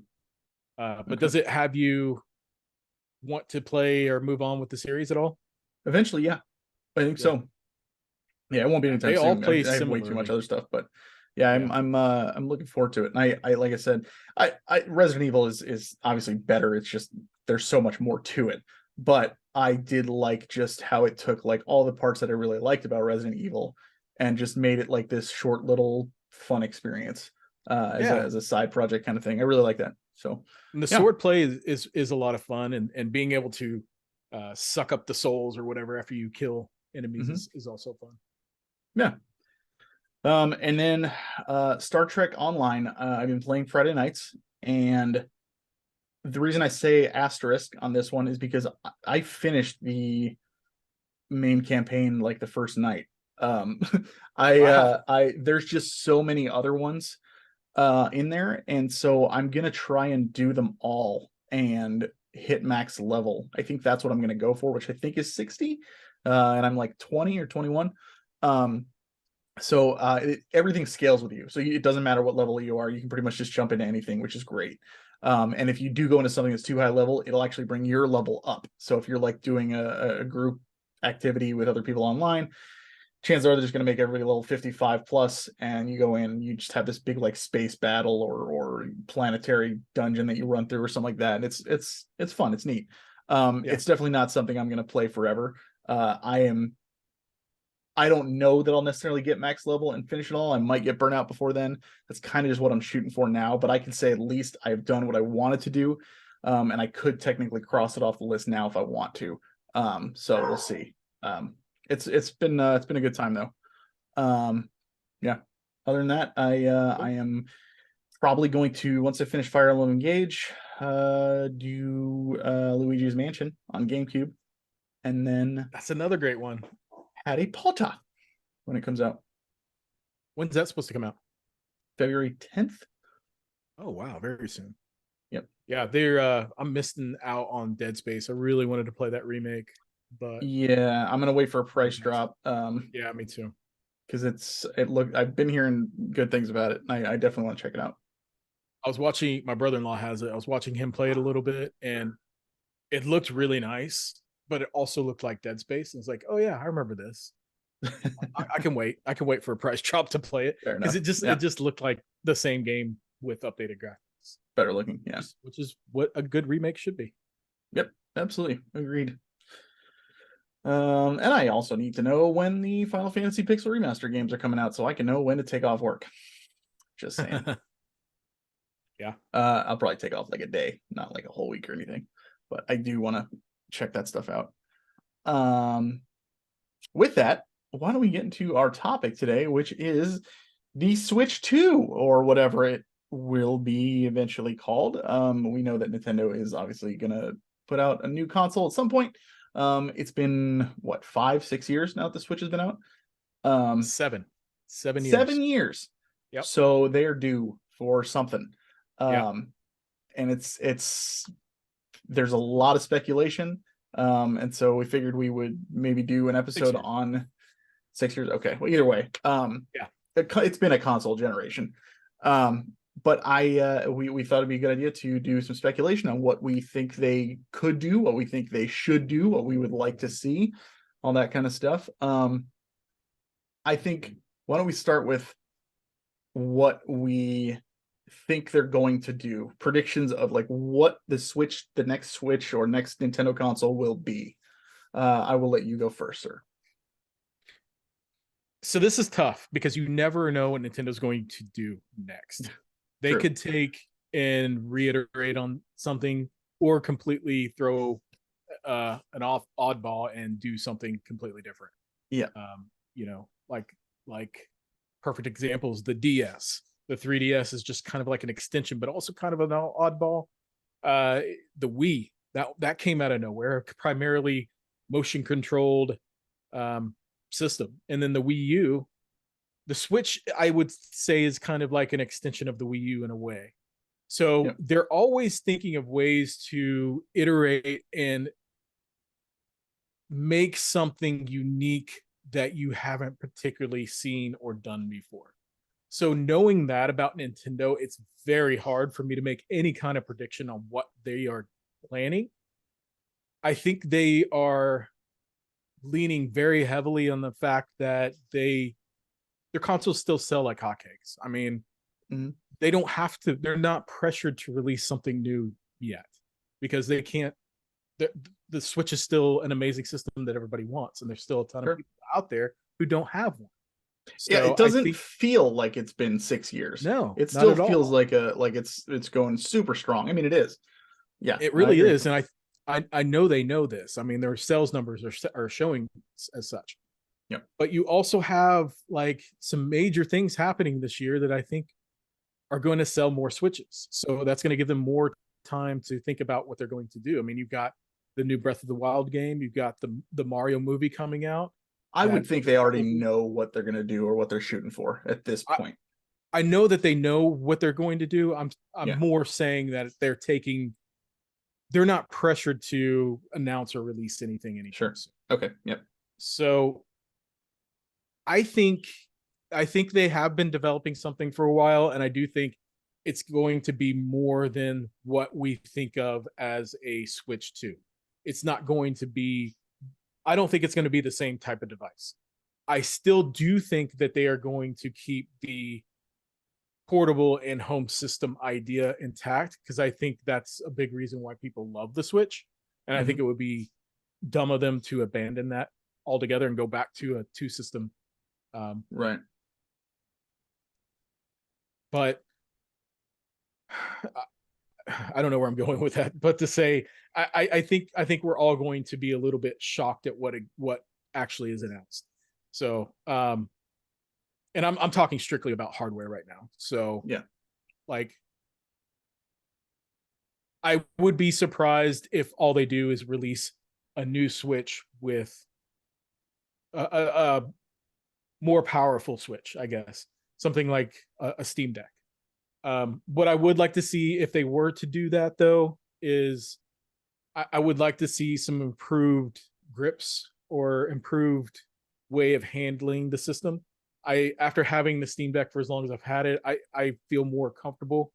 [SPEAKER 2] But
[SPEAKER 1] Okay.
[SPEAKER 2] does it have you want to play or move on with the series at all?
[SPEAKER 1] Eventually, yeah, I think so. Yeah, it won't be anytime
[SPEAKER 2] They
[SPEAKER 1] soon.
[SPEAKER 2] all play
[SPEAKER 1] I have way too much
[SPEAKER 2] similarly.
[SPEAKER 1] other stuff, but yeah, I'm looking forward to it. And I like I said, I Resident Evil is obviously better. It's just there's so much more to it. But I did like just how it took like all the parts that I really liked about Resident Evil and just made it like this short little fun experience as a side project kind of thing. I really like that. So
[SPEAKER 2] And the
[SPEAKER 1] yeah.
[SPEAKER 2] sword play is a lot of fun, and being able to suck up the souls or whatever after you kill enemies is also fun.
[SPEAKER 1] Yeah. And then Star Trek Online, I've been playing Friday nights, and the reason I say asterisk on this one is because I finished the main campaign like the first night. I there's just so many other ones in there, and so I'm gonna try and do them all and hit max level. I think that's what I'm gonna go for, which I think is 60, and I'm like 20 or 21. So everything scales with you, so it doesn't matter what level you are. You can pretty much just jump into anything, which is great. And if you do go into something that's too high level, it'll actually bring your level up. So if you're like doing a group activity with other people online, chances are they're just going to make everybody level 55 plus, and you go in and you just have this big like space battle or planetary dungeon that you run through or something like that. And it's fun. It's neat. It's definitely not something I'm going to play forever. I don't know that I'll necessarily get max level and finish it all. I might get burnout before then. That's kind of just what I'm shooting for now, but I can say at least I've done what I wanted to do. And I could technically cross it off the list now if I want to. So we'll see. It's been a good time though. Yeah. Other than that, I am probably going to, once I finish Fire Emblem Engage, do Luigi's Mansion on GameCube, and then
[SPEAKER 2] That's another great one.
[SPEAKER 1] Harry Potter when it comes out
[SPEAKER 2] When's that supposed to come out?
[SPEAKER 1] February 10th.
[SPEAKER 2] Oh wow, very soon.
[SPEAKER 1] Yep.
[SPEAKER 2] Yeah, they're I'm missing out on Dead Space. I really wanted to play that remake, but
[SPEAKER 1] Yeah, I'm gonna wait for a price drop.
[SPEAKER 2] Yeah, me too.
[SPEAKER 1] Because I've been hearing good things about it. I definitely want to check it out.
[SPEAKER 2] I was watching, my brother-in-law has it. I was watching him play it a little bit, and it looked really nice, but it also looked like Dead Space. And it's like, oh yeah, I remember this. I can wait. I can wait for a price drop to play it,
[SPEAKER 1] Fair
[SPEAKER 2] because
[SPEAKER 1] enough.
[SPEAKER 2] it just looked like the same game with updated graphics.
[SPEAKER 1] Better looking. Yeah.
[SPEAKER 2] Which is what a good remake should be.
[SPEAKER 1] Yep. Absolutely agreed. And I also need to know when the Final Fantasy Pixel Remaster games are coming out, so I can know when to take off work. Just saying.
[SPEAKER 2] Yeah.
[SPEAKER 1] I'll probably take off like a day, not like a whole week or anything, but I do want to check that stuff out. With that, why don't we get into our topic today, which is the Switch 2, or whatever it will be eventually called. We know that Nintendo is obviously gonna put out a new console at some point. It's been what, 5-6 years now that the Switch has been out.
[SPEAKER 2] 7 years.
[SPEAKER 1] 7 years.
[SPEAKER 2] Yep.
[SPEAKER 1] So they're due for something.
[SPEAKER 2] Yep.
[SPEAKER 1] And there's a lot of speculation. And so we figured we would maybe do an episode on 6 years. Okay. Well, either way,
[SPEAKER 2] yeah,
[SPEAKER 1] it's been a console generation. But we thought it'd be a good idea to do some speculation on what we think they could do, what we think they should do, what we would like to see, all that kind of stuff. I think, why don't we start with what we think they're going to do, predictions of like what the next Switch or next Nintendo console will be. I will let you go first, sir.
[SPEAKER 2] So this is tough because you never know what Nintendo's going to do next. They
[SPEAKER 1] True.
[SPEAKER 2] could take and reiterate on something, or completely throw an oddball and do something completely different.
[SPEAKER 1] Yeah.
[SPEAKER 2] Like perfect examples, the DS. The 3DS is just kind of like an extension, but also kind of an oddball. The Wii, that came out of nowhere, primarily motion controlled system. And then the Wii U, the Switch, I would say, is kind of like an extension of the Wii U in a way. So
[SPEAKER 1] yep.
[SPEAKER 2] They're always thinking of ways to iterate and make something unique that you haven't particularly seen or done before. So knowing that about Nintendo, it's very hard for me to make any kind of prediction on what they are planning. I think they are leaning very heavily on the fact that their consoles still sell like hotcakes. I mean, they don't have to, they're not pressured to release something new yet, because they can't. The Switch is still an amazing system that everybody wants, and there's still a ton of people out there who don't have one.
[SPEAKER 1] So yeah, it doesn't feel like it's been 6 years.
[SPEAKER 2] No,
[SPEAKER 1] it still feels like it's going super strong. I mean, it is. Yeah,
[SPEAKER 2] it really is, and I know they know this. I mean, their sales numbers are showing as such.
[SPEAKER 1] Yeah,
[SPEAKER 2] but you also have like some major things happening this year that I think are going to sell more Switches. So that's going to give them more time to think about what they're going to do. I mean, you've got the new Breath of the Wild game, you've got the Mario movie coming out.
[SPEAKER 1] I would think they already know what they're going to do or what they're shooting for at this point.
[SPEAKER 2] I know that they know what they're going to do. I'm more saying that they're not pressured to announce or release anything anytime.
[SPEAKER 1] Sure. Okay. Yep.
[SPEAKER 2] So I think they have been developing something for a while, and I do think it's going to be more than what we think of as a Switch 2. It's not going to be, I don't think it's going to be the same type of device. I still do think that they are going to keep the portable and home system idea intact, because I think that's a big reason why people love the Switch. And I think it would be dumb of them to abandon that altogether and go back to a two system.
[SPEAKER 1] Right.
[SPEAKER 2] But I don't know where I'm going with that, but to say, I think we're all going to be a little bit shocked at what actually is announced. So and I'm talking strictly about hardware right now. So
[SPEAKER 1] Yeah.
[SPEAKER 2] like I would be surprised if all they do is release a new Switch with a more powerful Switch, I guess. Something like a Steam Deck. What I would like to see if they were to do that, though, is I would like to see some improved grips or improved way of handling the system. After having the Steam Deck for as long as I've had it, I feel more comfortable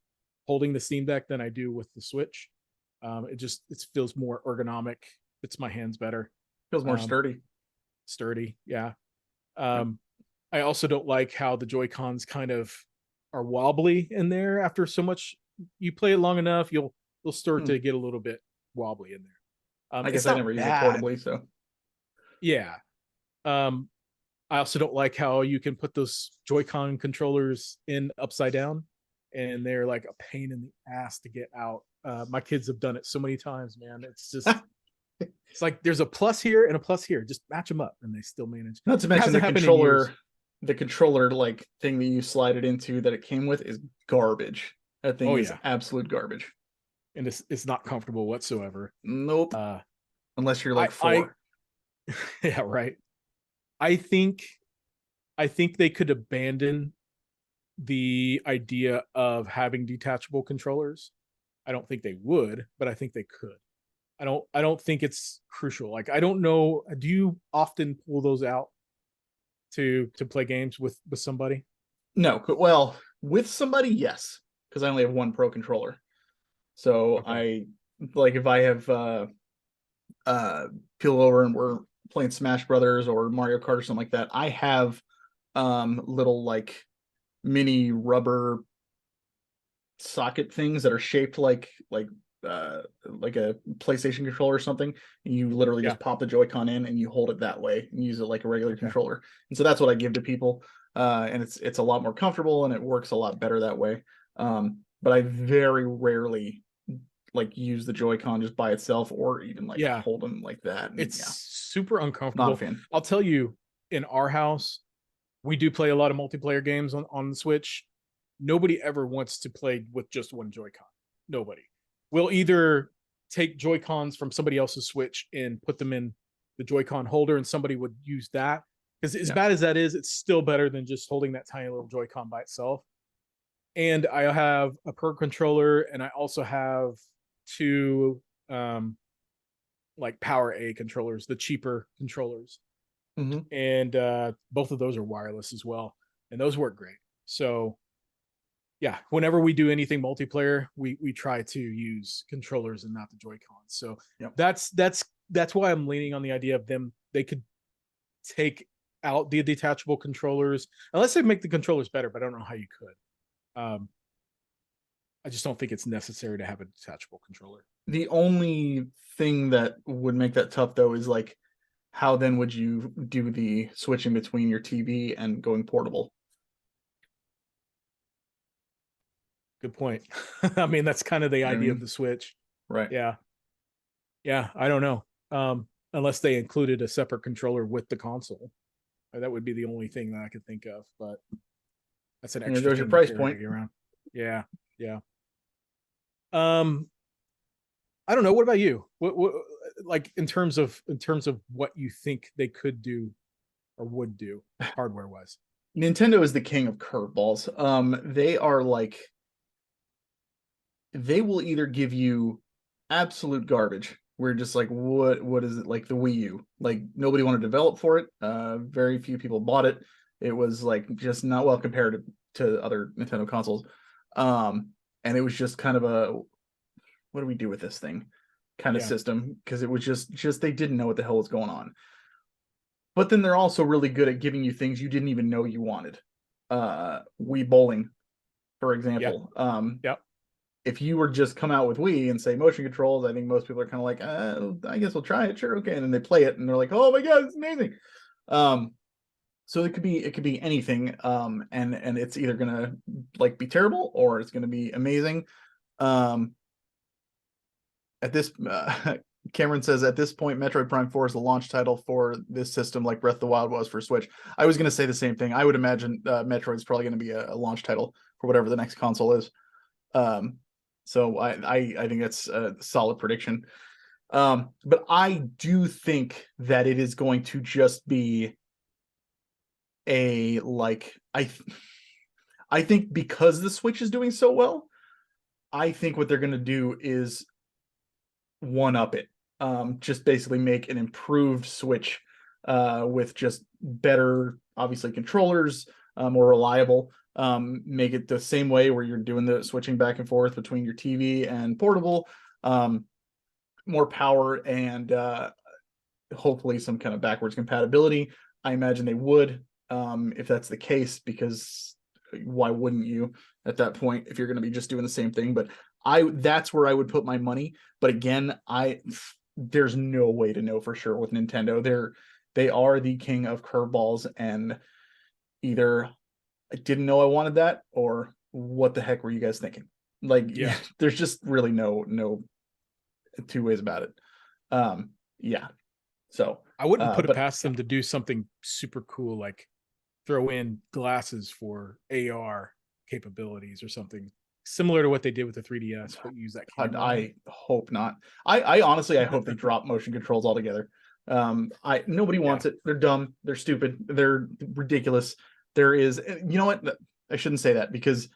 [SPEAKER 2] holding the Steam Deck than I do with the Switch. It feels more ergonomic, fits my hands better.
[SPEAKER 1] Feels more
[SPEAKER 2] Um,
[SPEAKER 1] sturdy.
[SPEAKER 2] Sturdy, yeah.
[SPEAKER 1] Yep.
[SPEAKER 2] I also don't like how the Joy Cons kind of are wobbly in there. After so much, you play it long enough, you'll start to get a little bit wobbly in there.
[SPEAKER 1] I
[SPEAKER 2] It's
[SPEAKER 1] guess I
[SPEAKER 2] not
[SPEAKER 1] never use it
[SPEAKER 2] bad.
[SPEAKER 1] portably, so
[SPEAKER 2] Yeah. Um, I also don't like how you can put those Joy-Con controllers in upside down, and they're like a pain in the ass to get out. My kids have done it so many times, man. It's like there's a plus here and a plus here. Just match them up, and they still manage.
[SPEAKER 1] not to
[SPEAKER 2] It
[SPEAKER 1] mention
[SPEAKER 2] hasn't happened in years.
[SPEAKER 1] the controller like thing that you slide it into that it came with is garbage. That thing
[SPEAKER 2] Oh
[SPEAKER 1] is
[SPEAKER 2] yeah,
[SPEAKER 1] absolute garbage.
[SPEAKER 2] and it's not comfortable whatsoever.
[SPEAKER 1] Nope.
[SPEAKER 2] Uh,
[SPEAKER 1] Unless you're
[SPEAKER 2] I
[SPEAKER 1] like 4.
[SPEAKER 2] yeah, right. I think I think they could abandon the idea of having detachable controllers. I don't think they would, but I think they could. I don't think it's crucial. Like I don't know, do you often pull those out to play games with somebody?
[SPEAKER 1] No, well, with somebody, yes, because I only have one pro controller. So
[SPEAKER 2] Okay.
[SPEAKER 1] I like if I have people over and we're playing Smash Brothers or Mario Kart or something like that, I have little like mini rubber socket things that are shaped like a PlayStation controller or something. And you literally
[SPEAKER 2] Yeah.
[SPEAKER 1] just pop the Joy-Con in and you hold it that way and use it like a regular
[SPEAKER 2] Okay.
[SPEAKER 1] controller. And so that's what I give to people. And it's a lot more comfortable and it works a lot better that way. But I very rarely like use the Joy-Con just by itself or even like
[SPEAKER 2] Yeah.
[SPEAKER 1] hold them like that. And
[SPEAKER 2] It's
[SPEAKER 1] yeah,
[SPEAKER 2] super
[SPEAKER 1] not a
[SPEAKER 2] uncomfortable.
[SPEAKER 1] fan.
[SPEAKER 2] I'll tell you, in our house, we do play a lot of multiplayer games on the Switch. Nobody ever wants to play with just one Joy-Con. Nobody. We'll either take Joy-Cons from somebody else's Switch and put them in the Joy-Con holder, and somebody would use that. Because as
[SPEAKER 1] Yeah.
[SPEAKER 2] bad as that is, it's still better than just holding that tiny little Joy-Con by itself. And I have a Pro controller, and I also have two like Power A controllers, the cheaper controllers,
[SPEAKER 1] Mm-hmm.
[SPEAKER 2] and both of those are wireless as well, and those work great. So yeah, whenever we do anything multiplayer, we try to use controllers and not the Joy Cons. So
[SPEAKER 1] Yep.
[SPEAKER 2] that's why I'm leaning on the idea of them. They could take out the detachable controllers unless they make the controllers better, but I don't know how you could. I just don't think it's necessary to have a detachable controller.
[SPEAKER 1] The only thing that would make that tough though is like how then would you do the switching between your TV and going portable?
[SPEAKER 2] Good point. I mean, that's kind of the
[SPEAKER 1] You know what I
[SPEAKER 2] idea of
[SPEAKER 1] mean?
[SPEAKER 2] the Switch.
[SPEAKER 1] Right.
[SPEAKER 2] Yeah. Yeah. I don't know. Unless they included a separate controller with the console. That would be the only thing that I could think of, but that's an
[SPEAKER 1] And there
[SPEAKER 2] extra
[SPEAKER 1] goes your
[SPEAKER 2] thing to
[SPEAKER 1] price
[SPEAKER 2] carry
[SPEAKER 1] point.
[SPEAKER 2] around. Yeah. Yeah. Um, I don't know. What about you? What like in terms of what you think they could do or would do hardware wise?
[SPEAKER 1] Nintendo is the king of curveballs. They are like they will either give you absolute garbage. We're just like, what is it like the Wii U? Like nobody wanted to develop for it. Very few people bought it. It was like just not well compared to other Nintendo consoles. Um, and it was just kind of a what do we do with this thing kind of
[SPEAKER 2] Yeah.
[SPEAKER 1] system because it was just they didn't know what the hell was going on. But then they're also really good at giving you things you didn't even know you wanted. Wii bowling, for
[SPEAKER 2] Yeah.
[SPEAKER 1] example.
[SPEAKER 2] Yeah.
[SPEAKER 1] If you were just come out with Wii and say motion controls, I think most people are kind of like, I guess we'll try it, sure, okay, and then they play it and they're like, oh my god, it's amazing. So it could be anything, and it's either gonna like be terrible or it's gonna be amazing. Um, at this Cameron says at this point, Metroid Prime 4 is the launch title for this system, like Breath of the Wild was for Switch. I was going to say the same thing. I would imagine Metroid's probably going to be a launch title for whatever the next console is. So I think that's a solid prediction. But I do think that it is going to just be a like I think because the Switch is doing so well, I think what they're going to do is one up it. Just basically make an improved Switch with just better, obviously, controllers, more reliable. Make it the same way where you're doing the switching back and forth between your TV and portable. More power and hopefully some kind of backwards compatibility. I imagine they would, if that's the case, because why wouldn't you at that point if you're going to be just doing the same thing? But that's where I would put my money. But again, there's no way to know for sure with Nintendo. They are the king of curveballs, and either I didn't know I wanted that, or what the heck were you guys thinking? Like,
[SPEAKER 2] Yeah.
[SPEAKER 1] there's just really no two ways about it. Yeah. So
[SPEAKER 2] I wouldn't put it
[SPEAKER 1] but
[SPEAKER 2] past them to do something super cool, like throw in glasses for AR capabilities or something similar to what they did with the 3DS, but use that camera.
[SPEAKER 1] I hope not. I honestly, I hope they drop motion controls altogether. Nobody wants it. They're dumb. They're stupid. They're ridiculous. There is, you know what? I shouldn't say that, because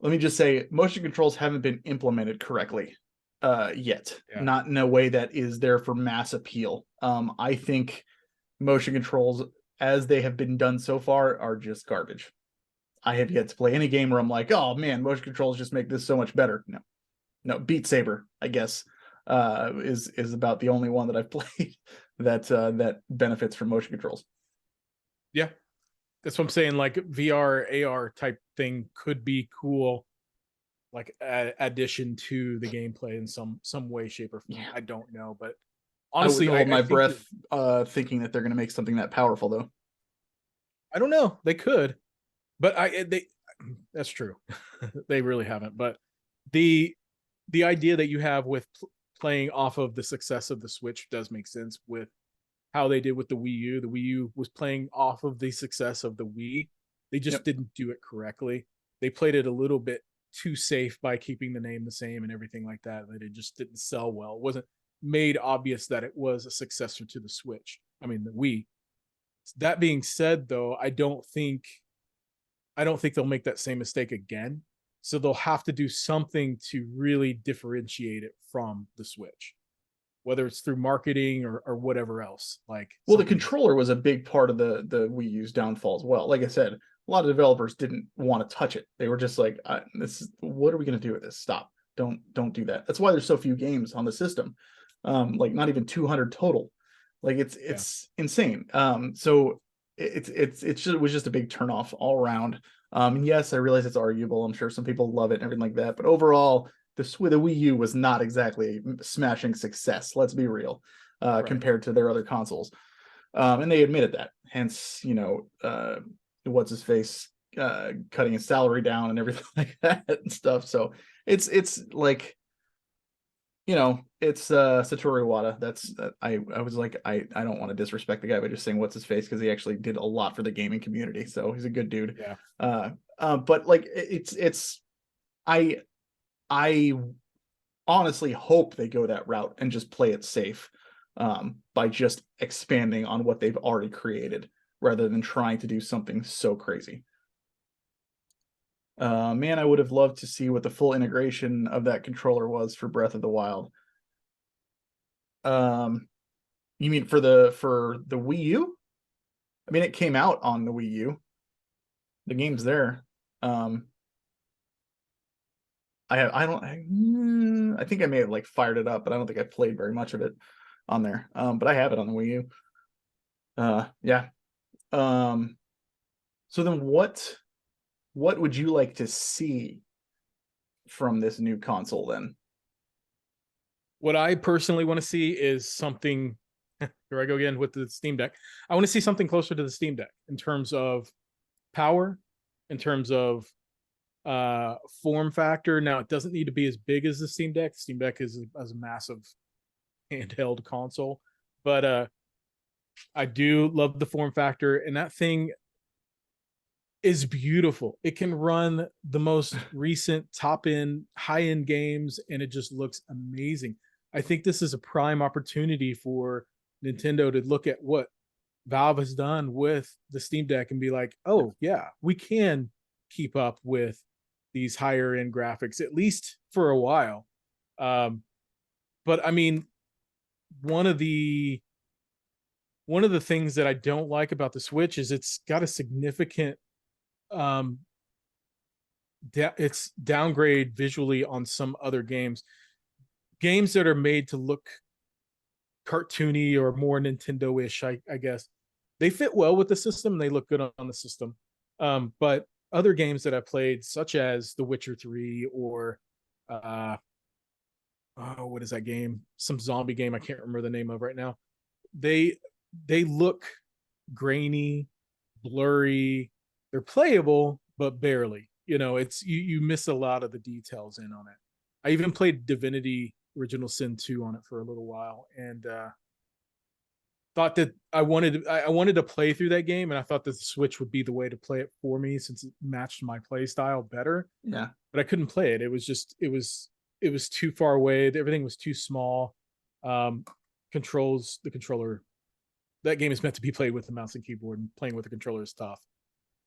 [SPEAKER 1] let me just say motion controls haven't been implemented correctly yet.
[SPEAKER 2] Yeah.
[SPEAKER 1] Not in a way that is there for mass appeal. I think motion controls as they have been done so far are just garbage. I have yet to play any game where I'm like, oh man, motion controls just make this so much better. No, Beat Saber, I guess, is about the only one that I've played that benefits from motion controls.
[SPEAKER 2] Yeah, that's what I'm saying. Like VR, AR type thing could be cool, like addition to the gameplay in some way, shape, or form. Yeah. I don't know, but honestly,
[SPEAKER 1] I would hold my breath thinking that they're going to make something that powerful, though.
[SPEAKER 2] I don't know. They could, but that's true. They really haven't. But the idea that you have with playing off of the success of the Switch does make sense with how they did with the Wii U. The Wii U was playing off of the success of the Wii. They just didn't do it correctly. They played it a little bit too safe by keeping the name the same and everything like that. That it just didn't sell well. It wasn't made obvious that it was a successor to the Switch. I mean, the Wii. That being said, though, I don't think they'll make that same mistake again. So they'll have to do something to really differentiate it from the Switch, whether it's through marketing or whatever else. Like,
[SPEAKER 1] well, the controller was a big part of the Wii U's downfall as well. Like I said, a lot of developers didn't want to touch it. They were just like, what are we going to do with this? Stop. Don't do that. That's why there's so few games on the system. Like not even 200 total. Like it's insane. So it was just a big turnoff all around. Yes, I realize it's arguable. I'm sure some people love it and everything like that. But overall, the Wii U was not exactly a smashing success. Let's be real, compared to their other consoles. And they admitted that. Hence, what's his face cutting his salary down and everything like that and stuff. So it's like, it's Satoru Iwata. That's I was like, I don't want to disrespect the guy by just saying what's his face, because he actually did a lot for the gaming community. So he's a good dude.
[SPEAKER 2] Yeah.
[SPEAKER 1] But like I honestly hope they go that route and just play it safe, by just expanding on what they've already created rather than trying to do something so crazy. Man, I would have loved to see what the full integration of that controller was for Breath of the Wild. You mean for the Wii U? I mean, it came out on the Wii U. The game's there. I think I may have like fired it up, but I don't think I played very much of it on there. But I have it on the Wii U. Yeah. So then what would you like to see from this new console then?
[SPEAKER 2] What I personally want to see is something. Here I go again with the Steam Deck. I want to see something closer to the Steam Deck in terms of power, in terms of form factor. Now, it doesn't need to be as big as the Steam Deck. The Steam Deck is a massive handheld console. But I do love the form factor, and that thing is beautiful. It can run the most recent top end, high end games, and it just looks amazing. I think this is a prime opportunity for Nintendo to look at what Valve has done with the Steam Deck and be like, oh, yeah, we can keep up with these higher end graphics, at least for a while. But I mean, one of the things that I don't like about the Switch is it's got a significant it's downgrade visually on some other games that are made to look cartoony or more Nintendo-ish. I guess they fit well with the system and they look good on the system. But other games that I played, such as The Witcher 3 or what is that game? Some zombie game I can't remember the name of right now. They look grainy, blurry. They're playable, but barely. It's you miss a lot of the details in on it. I even played Divinity Original Sin 2 on it for a little while, and thought that I wanted to play through that game, and I thought that the Switch would be the way to play it for me since it matched my play style better.
[SPEAKER 1] Yeah.
[SPEAKER 2] But I couldn't play it. It was too far away. Everything was too small. The controller. That game is meant to be played with the mouse and keyboard, and playing with the controller is tough.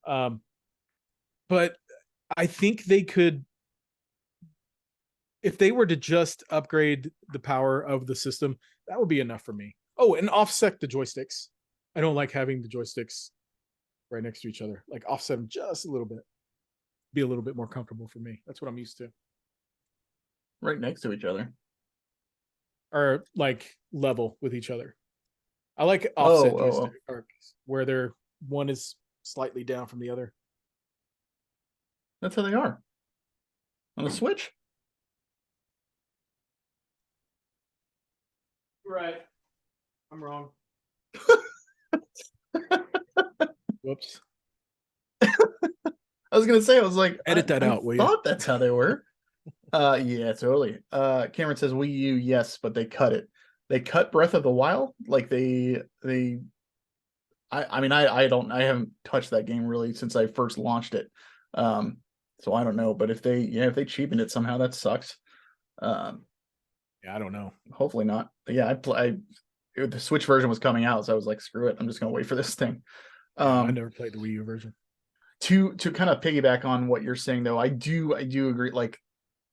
[SPEAKER 2] But I think they could, if they were to just upgrade the power of the system, that would be enough for me. Oh, and offset the joysticks. I don't like having the joysticks right next to each other. Like, offset them just a little bit. Be a little bit more comfortable for me. That's what I'm used to.
[SPEAKER 1] Right next to each other.
[SPEAKER 2] Or like level with each other. I like offset joystick where one is slightly down from the other.
[SPEAKER 1] That's how they are. On the Switch.
[SPEAKER 2] Right. I'm wrong. Whoops.
[SPEAKER 1] I was gonna say, I was like,
[SPEAKER 2] edit that out, will you?
[SPEAKER 1] I thought that's how they were. Yeah, totally. Cameron says Wii U, yes, but they cut it. They cut Breath of the Wild. Like I mean, I haven't touched that game really since I first launched it. So I don't know, but if they cheapened it somehow, that sucks.
[SPEAKER 2] Yeah, I don't know.
[SPEAKER 1] Hopefully not. But yeah, the Switch version was coming out, so I was like, screw it, I'm just gonna wait for this thing.
[SPEAKER 2] I never played the Wii U version.
[SPEAKER 1] To kind of piggyback on what you're saying, though, I do agree. Like,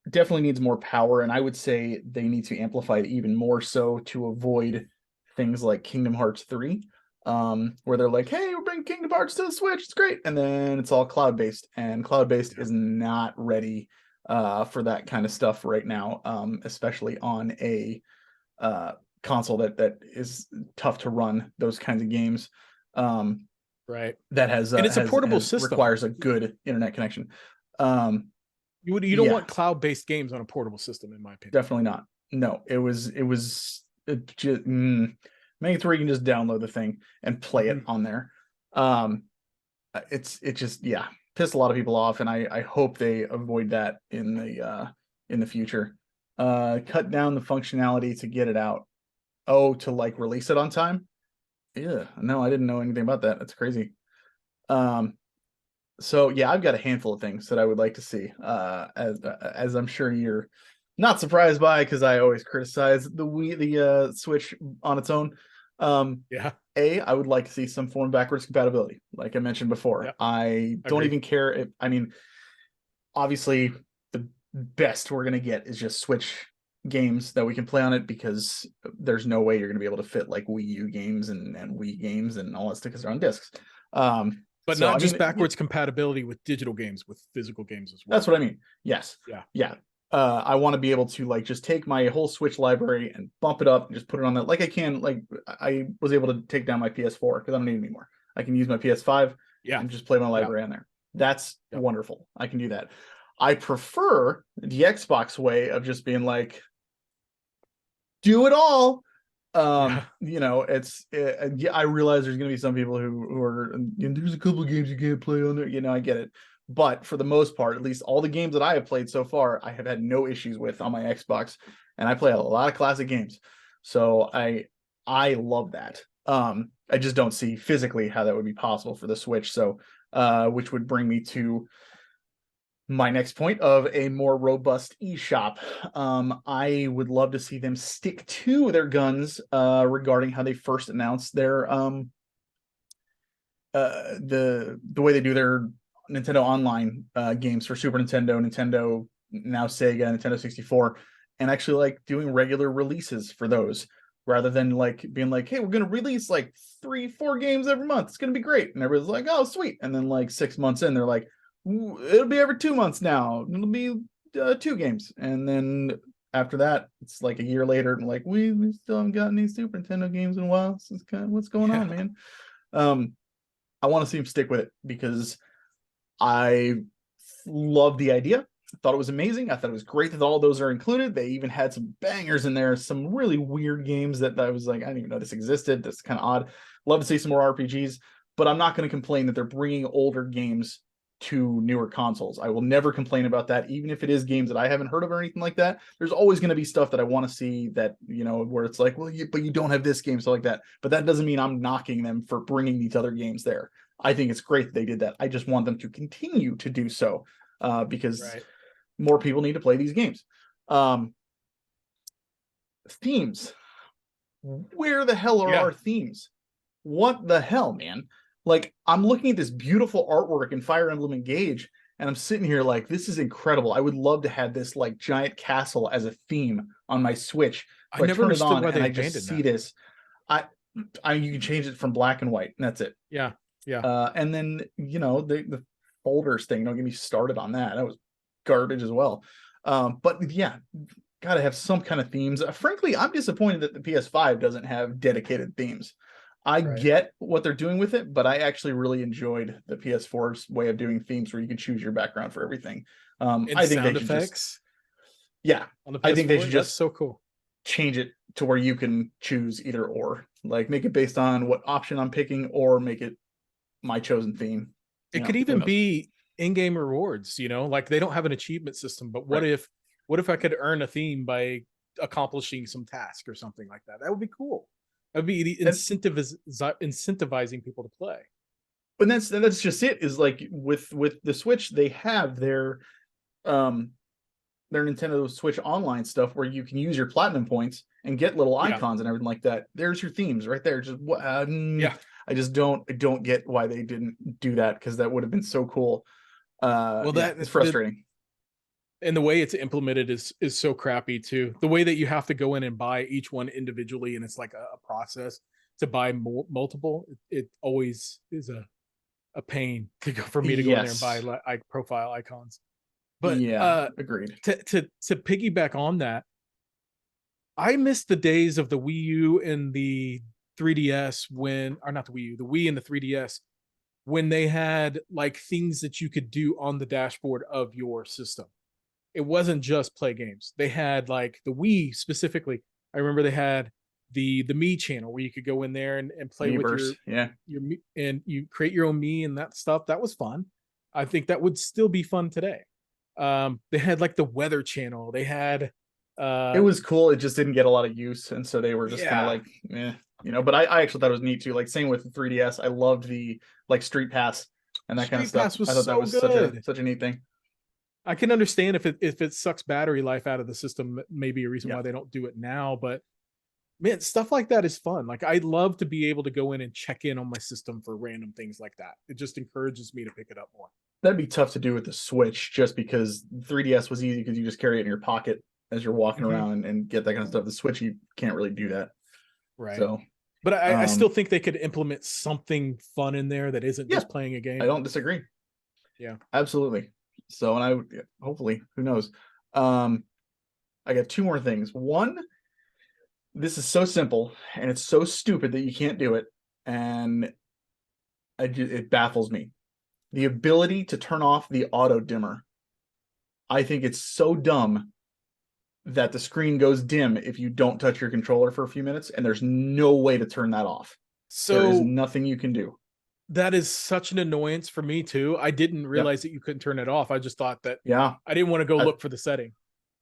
[SPEAKER 1] definitely needs more power, and I would say they need to amplify it even more so to avoid things like Kingdom Hearts 3, where they're like, hey, we're bringing Kingdom Hearts to the Switch, it's great, and then it's all cloud-based, and cloud-based is not ready for that kind of stuff right now, especially on a console that is tough to run those kinds of games.
[SPEAKER 2] Right.
[SPEAKER 1] That has
[SPEAKER 2] and it's a portable system.
[SPEAKER 1] Requires a good internet connection.
[SPEAKER 2] You don't want cloud-based games on a portable system, in my opinion.
[SPEAKER 1] Definitely not. No, it just make it where you can just download the thing and play it on there. It just pissed a lot of people off, and I hope they avoid that in the future. Cut down the functionality to get it out. Oh, to like release it on time? Yeah, no, I didn't know anything about that. That's crazy. So yeah, I've got a handful of things that I would like to see. As I'm sure you're not surprised by, because I always criticize the Switch on its own. I would like to see some form backwards compatibility, like I mentioned before. Yep. I don't even care if, I mean, obviously the best we're gonna get is just Switch games that we can play on it, because there's no way you're gonna be able to fit like Wii U games and Wii games and all that stuff because they're on discs.
[SPEAKER 2] But not just backwards compatibility with digital games, with physical games as well.
[SPEAKER 1] That's what I mean. Yes. Yeah. I want to be able to like just take my whole Switch library and bump it up and just put it on that. Like I was able to take down my PS4 because I don't need it anymore. I can use my PS5 and just play my library on there. That's wonderful. I can do that. I prefer the Xbox way of just being like, do it all. I realize there's gonna be some people who are, there's a couple of games you can't play on there, I get it, but for the most part, at least all the games that I have played so far, I have had no issues with on my Xbox, and I play a lot of classic games. So I love that. I just don't see physically how that would be possible for the Switch. So which would bring me to my next point of a more robust eShop. I would love to see them stick to their guns regarding how they first announced their the way they do their Nintendo Online games for Super Nintendo, Nintendo, now Sega, Nintendo 64, and actually like doing regular releases for those rather than like being like, hey, we're gonna release like 3-4 games every month. It's gonna be great. And everybody's like, oh, sweet. And then like 6 months in, they're like, it'll be every 2 months now. It'll be 2 games. And then after that, it's like a year later, and like we still haven't gotten any Super Nintendo games in a while. So it's kind of what's going on, man. I want to see him stick with it because I love the idea. I thought it was amazing. I thought it was great that all those are included. They even had some bangers in there, some really weird games that I was like, I didn't even know this existed. That's kind of odd. Love to see some more RPGs, but I'm not going to complain that they're bringing older games to newer consoles. I will never complain about that, even if it is games that I haven't heard of or anything like that. There's always going to be stuff that I want to see that, you know, where it's like, well, but you don't have this game, so like that. But that doesn't mean I'm knocking them for bringing these other games there. I think it's great that they did that. I just want them to continue to do so because more people need to play these games. Themes. Where the hell are our themes? What the hell, man? Like, I'm looking at this beautiful artwork in Fire Emblem Engage, and I'm sitting here like, this is incredible. I would love to have this like giant castle as a theme on my Switch. So I never understood turn it on why and I just see this. You can change it from black and white, and that's it.
[SPEAKER 2] Yeah.
[SPEAKER 1] And then, you know, the folders thing, don't get me started on that. That was garbage as well. But yeah, gotta have some kind of themes. Frankly, I'm disappointed that the PS5 doesn't have dedicated themes. I get what they're doing with it, but I actually really enjoyed the PS4's way of doing themes where you can choose your background for everything. I think
[SPEAKER 2] sound effects.
[SPEAKER 1] I think they should just
[SPEAKER 2] so cool.
[SPEAKER 1] Change it to where you can choose either or, like make it based on what option I'm picking, or make it my chosen theme.
[SPEAKER 2] It could even be in-game rewards, you know, like they don't have an achievement system, but what if I could earn a theme by accomplishing some task or something like that? That would be cool. That would be incentivizing people to play.
[SPEAKER 1] But that's just it, is like with the Switch, they have their Nintendo Switch Online stuff where you can use your platinum points and get little icons and everything like that. There's your themes right there. Just I just don't get why they didn't do that, because that would have been so cool. Well, that is frustrating.
[SPEAKER 2] And the way it's implemented is so crappy too. The way that you have to go in and buy each one individually, and it's like a process to buy multiple. It always is a pain to go for me to go in there and buy profile icons. But
[SPEAKER 1] agreed.
[SPEAKER 2] To piggyback on that, I miss the days of the Wii U and the 3DS the Wii and the 3DS, when they had like things that you could do on the dashboard of your system. It wasn't just play games. They had like the Wii specifically. I remember they had the Me channel where you could go in there and play Miiverse, with your and you create your own Me and that stuff. That was fun. I think that would still be fun today. They had like the weather channel. They had
[SPEAKER 1] it was cool. It just didn't get a lot of use, and so they were just kind of like, you know. But I actually thought it was neat too. Like same with the 3DS. I loved the like Street Pass and that kind of stuff. I thought that was such a neat thing.
[SPEAKER 2] I can understand if it sucks battery life out of the system, maybe a reason why they don't do it now. But man, stuff like that is fun. Like I'd love to be able to go in and check in on my system for random things like that. It just encourages me to pick it up more.
[SPEAKER 1] That'd be tough to do with the Switch, just because 3DS was easy because you just carry it in your pocket as you're walking around and get that kind of stuff. The Switch, you can't really do that.
[SPEAKER 2] Right.
[SPEAKER 1] So,
[SPEAKER 2] but I still think they could implement something fun in there that isn't just playing a game.
[SPEAKER 1] I don't disagree.
[SPEAKER 2] Yeah,
[SPEAKER 1] absolutely. So, and I hopefully, who knows? I got 2 more things. One, this is so simple and it's so stupid that you can't do it, and it baffles me. The ability to turn off the auto dimmer. I think it's so dumb that the screen goes dim if you don't touch your controller for a few minutes, and there's no way to turn that off. So there is nothing you can do.
[SPEAKER 2] That is such an annoyance for me too. I didn't realize that you couldn't turn it off. I just thought that I didn't want to go look for the setting.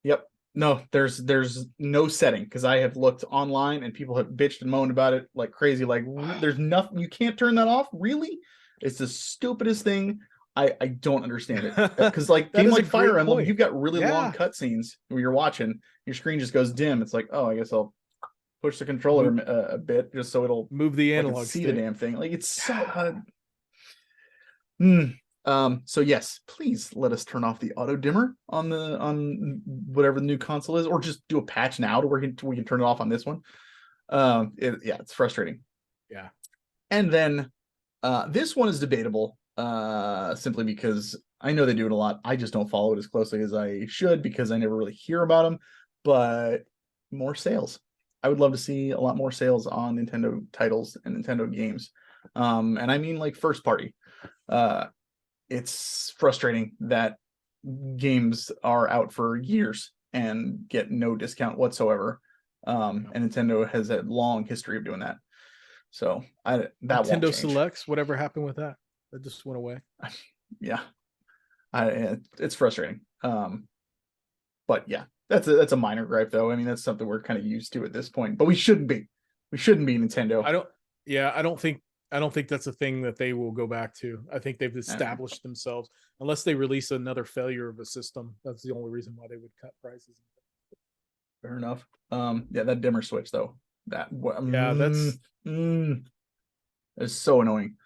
[SPEAKER 1] Yep. No, there's no setting because I have looked online and people have bitched and moaned about it like crazy. Like there's nothing, you can't turn that off. Really? It's the stupidest thing. I don't understand it because like
[SPEAKER 2] That
[SPEAKER 1] game
[SPEAKER 2] is a
[SPEAKER 1] like Fire
[SPEAKER 2] great
[SPEAKER 1] Emblem,
[SPEAKER 2] point.
[SPEAKER 1] you've got really long
[SPEAKER 2] Yeah.
[SPEAKER 1] cutscenes when you're watching. Your screen just goes dim. It's like, oh, I guess I'll push the controller
[SPEAKER 2] Move,
[SPEAKER 1] a bit just so it'll
[SPEAKER 2] move the
[SPEAKER 1] so I can
[SPEAKER 2] analog
[SPEAKER 1] see the
[SPEAKER 2] stick.
[SPEAKER 1] damn thing. Like it's so Mm. So yes, please let us turn off the auto dimmer on whatever the new console is, or just do a patch now to where we can turn it off on this one. Yeah, it's frustrating.
[SPEAKER 2] Yeah.
[SPEAKER 1] And then this one is debatable, simply because I know they do it a lot. I just don't follow it as closely as I should because I never really hear about them. But more sales. I would love to see a lot more sales on Nintendo titles and Nintendo games. And I mean like first party. Uh, it's frustrating that games are out for years and get no discount whatsoever. And Nintendo has a long history of doing that. So that won't
[SPEAKER 2] Nintendo
[SPEAKER 1] change.
[SPEAKER 2] Selects, whatever happened with that? That just went away.
[SPEAKER 1] Yeah, it's frustrating. But yeah, that's a minor gripe though. I mean, that's something we're kind of used to at this point. But we shouldn't be. We shouldn't be Nintendo.
[SPEAKER 2] I don't. Yeah, I don't think that's a thing that they will go back to. I think they've
[SPEAKER 1] Eh,
[SPEAKER 2] established themselves. Unless they release another failure of a system, that's the only reason why they would cut prices.
[SPEAKER 1] fair enough. Yeah, that dimmer switch though. That
[SPEAKER 2] Yeah, that's
[SPEAKER 1] is so annoying.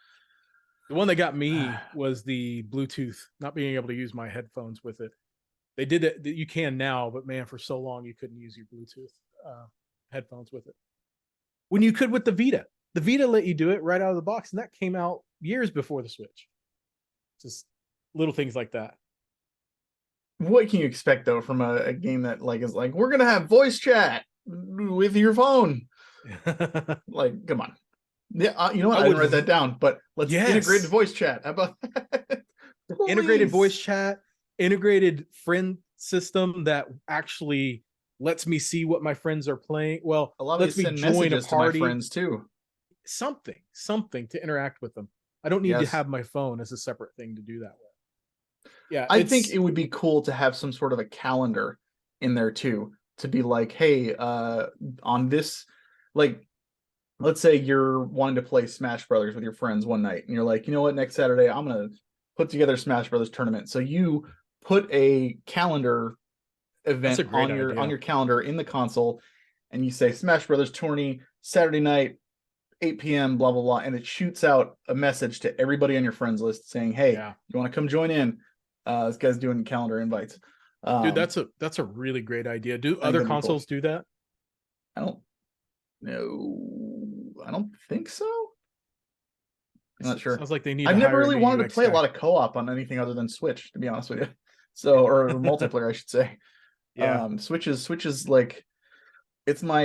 [SPEAKER 2] the one that got me was the Bluetooth, not being able to use my headphones with it. They did it. You can now, but man, for so long you couldn't use your Bluetooth headphones with it. When you could with the Vita, the Vita let you do it right out of the box, and that came out years before the Switch. Just little things like that.
[SPEAKER 1] What can you expect though from a game that like is like we're gonna have voice chat with your phone? Like, come on. Yeah, you know what?
[SPEAKER 2] I
[SPEAKER 1] I didn't
[SPEAKER 2] would.
[SPEAKER 1] write that down, but let's integrate
[SPEAKER 2] Yes,
[SPEAKER 1] voice chat. How about that?
[SPEAKER 2] integrated voice
[SPEAKER 1] Please.
[SPEAKER 2] chat, integrated friend system that actually lets me see what my friends are playing. Well,
[SPEAKER 1] Allow me to
[SPEAKER 2] lets me
[SPEAKER 1] send
[SPEAKER 2] join a
[SPEAKER 1] messages to my
[SPEAKER 2] party.
[SPEAKER 1] friends too.
[SPEAKER 2] Something to interact with them. I don't need to
[SPEAKER 1] Yes.
[SPEAKER 2] have my phone as a separate thing to do that with. Yeah,
[SPEAKER 1] I think
[SPEAKER 2] it's
[SPEAKER 1] it would be cool to have some sort of a calendar in there too, to be like, hey, on this, like, let's say you're wanting to play Smash Brothers with your friends one night, and you're like, you know what, next Saturday I'm gonna put together a Smash Brothers tournament. So you put a calendar
[SPEAKER 2] that's a
[SPEAKER 1] event
[SPEAKER 2] great
[SPEAKER 1] on
[SPEAKER 2] idea.
[SPEAKER 1] your calendar in the console, and you say Smash Brothers tourney Saturday night, 8 p.m. blah blah blah, and it shoots out a message to everybody on your friends list saying, "Hey,
[SPEAKER 2] Yeah.
[SPEAKER 1] you want to come join in? This guy's doing calendar invites."
[SPEAKER 2] Dude,
[SPEAKER 1] Um,
[SPEAKER 2] that's a really great idea. Do
[SPEAKER 1] I think
[SPEAKER 2] other
[SPEAKER 1] that'd be cool.
[SPEAKER 2] consoles do that?
[SPEAKER 1] I don't know. I don't think so. I'm not sure.
[SPEAKER 2] Sounds like they need to
[SPEAKER 1] I've never
[SPEAKER 2] hire a
[SPEAKER 1] really
[SPEAKER 2] new
[SPEAKER 1] wanted to
[SPEAKER 2] UX
[SPEAKER 1] play a
[SPEAKER 2] guy.
[SPEAKER 1] lot of co-op on anything other than Switch, to be honest with you. So, or multiplayer, I should say.
[SPEAKER 2] Yeah.
[SPEAKER 1] Switch is like it's my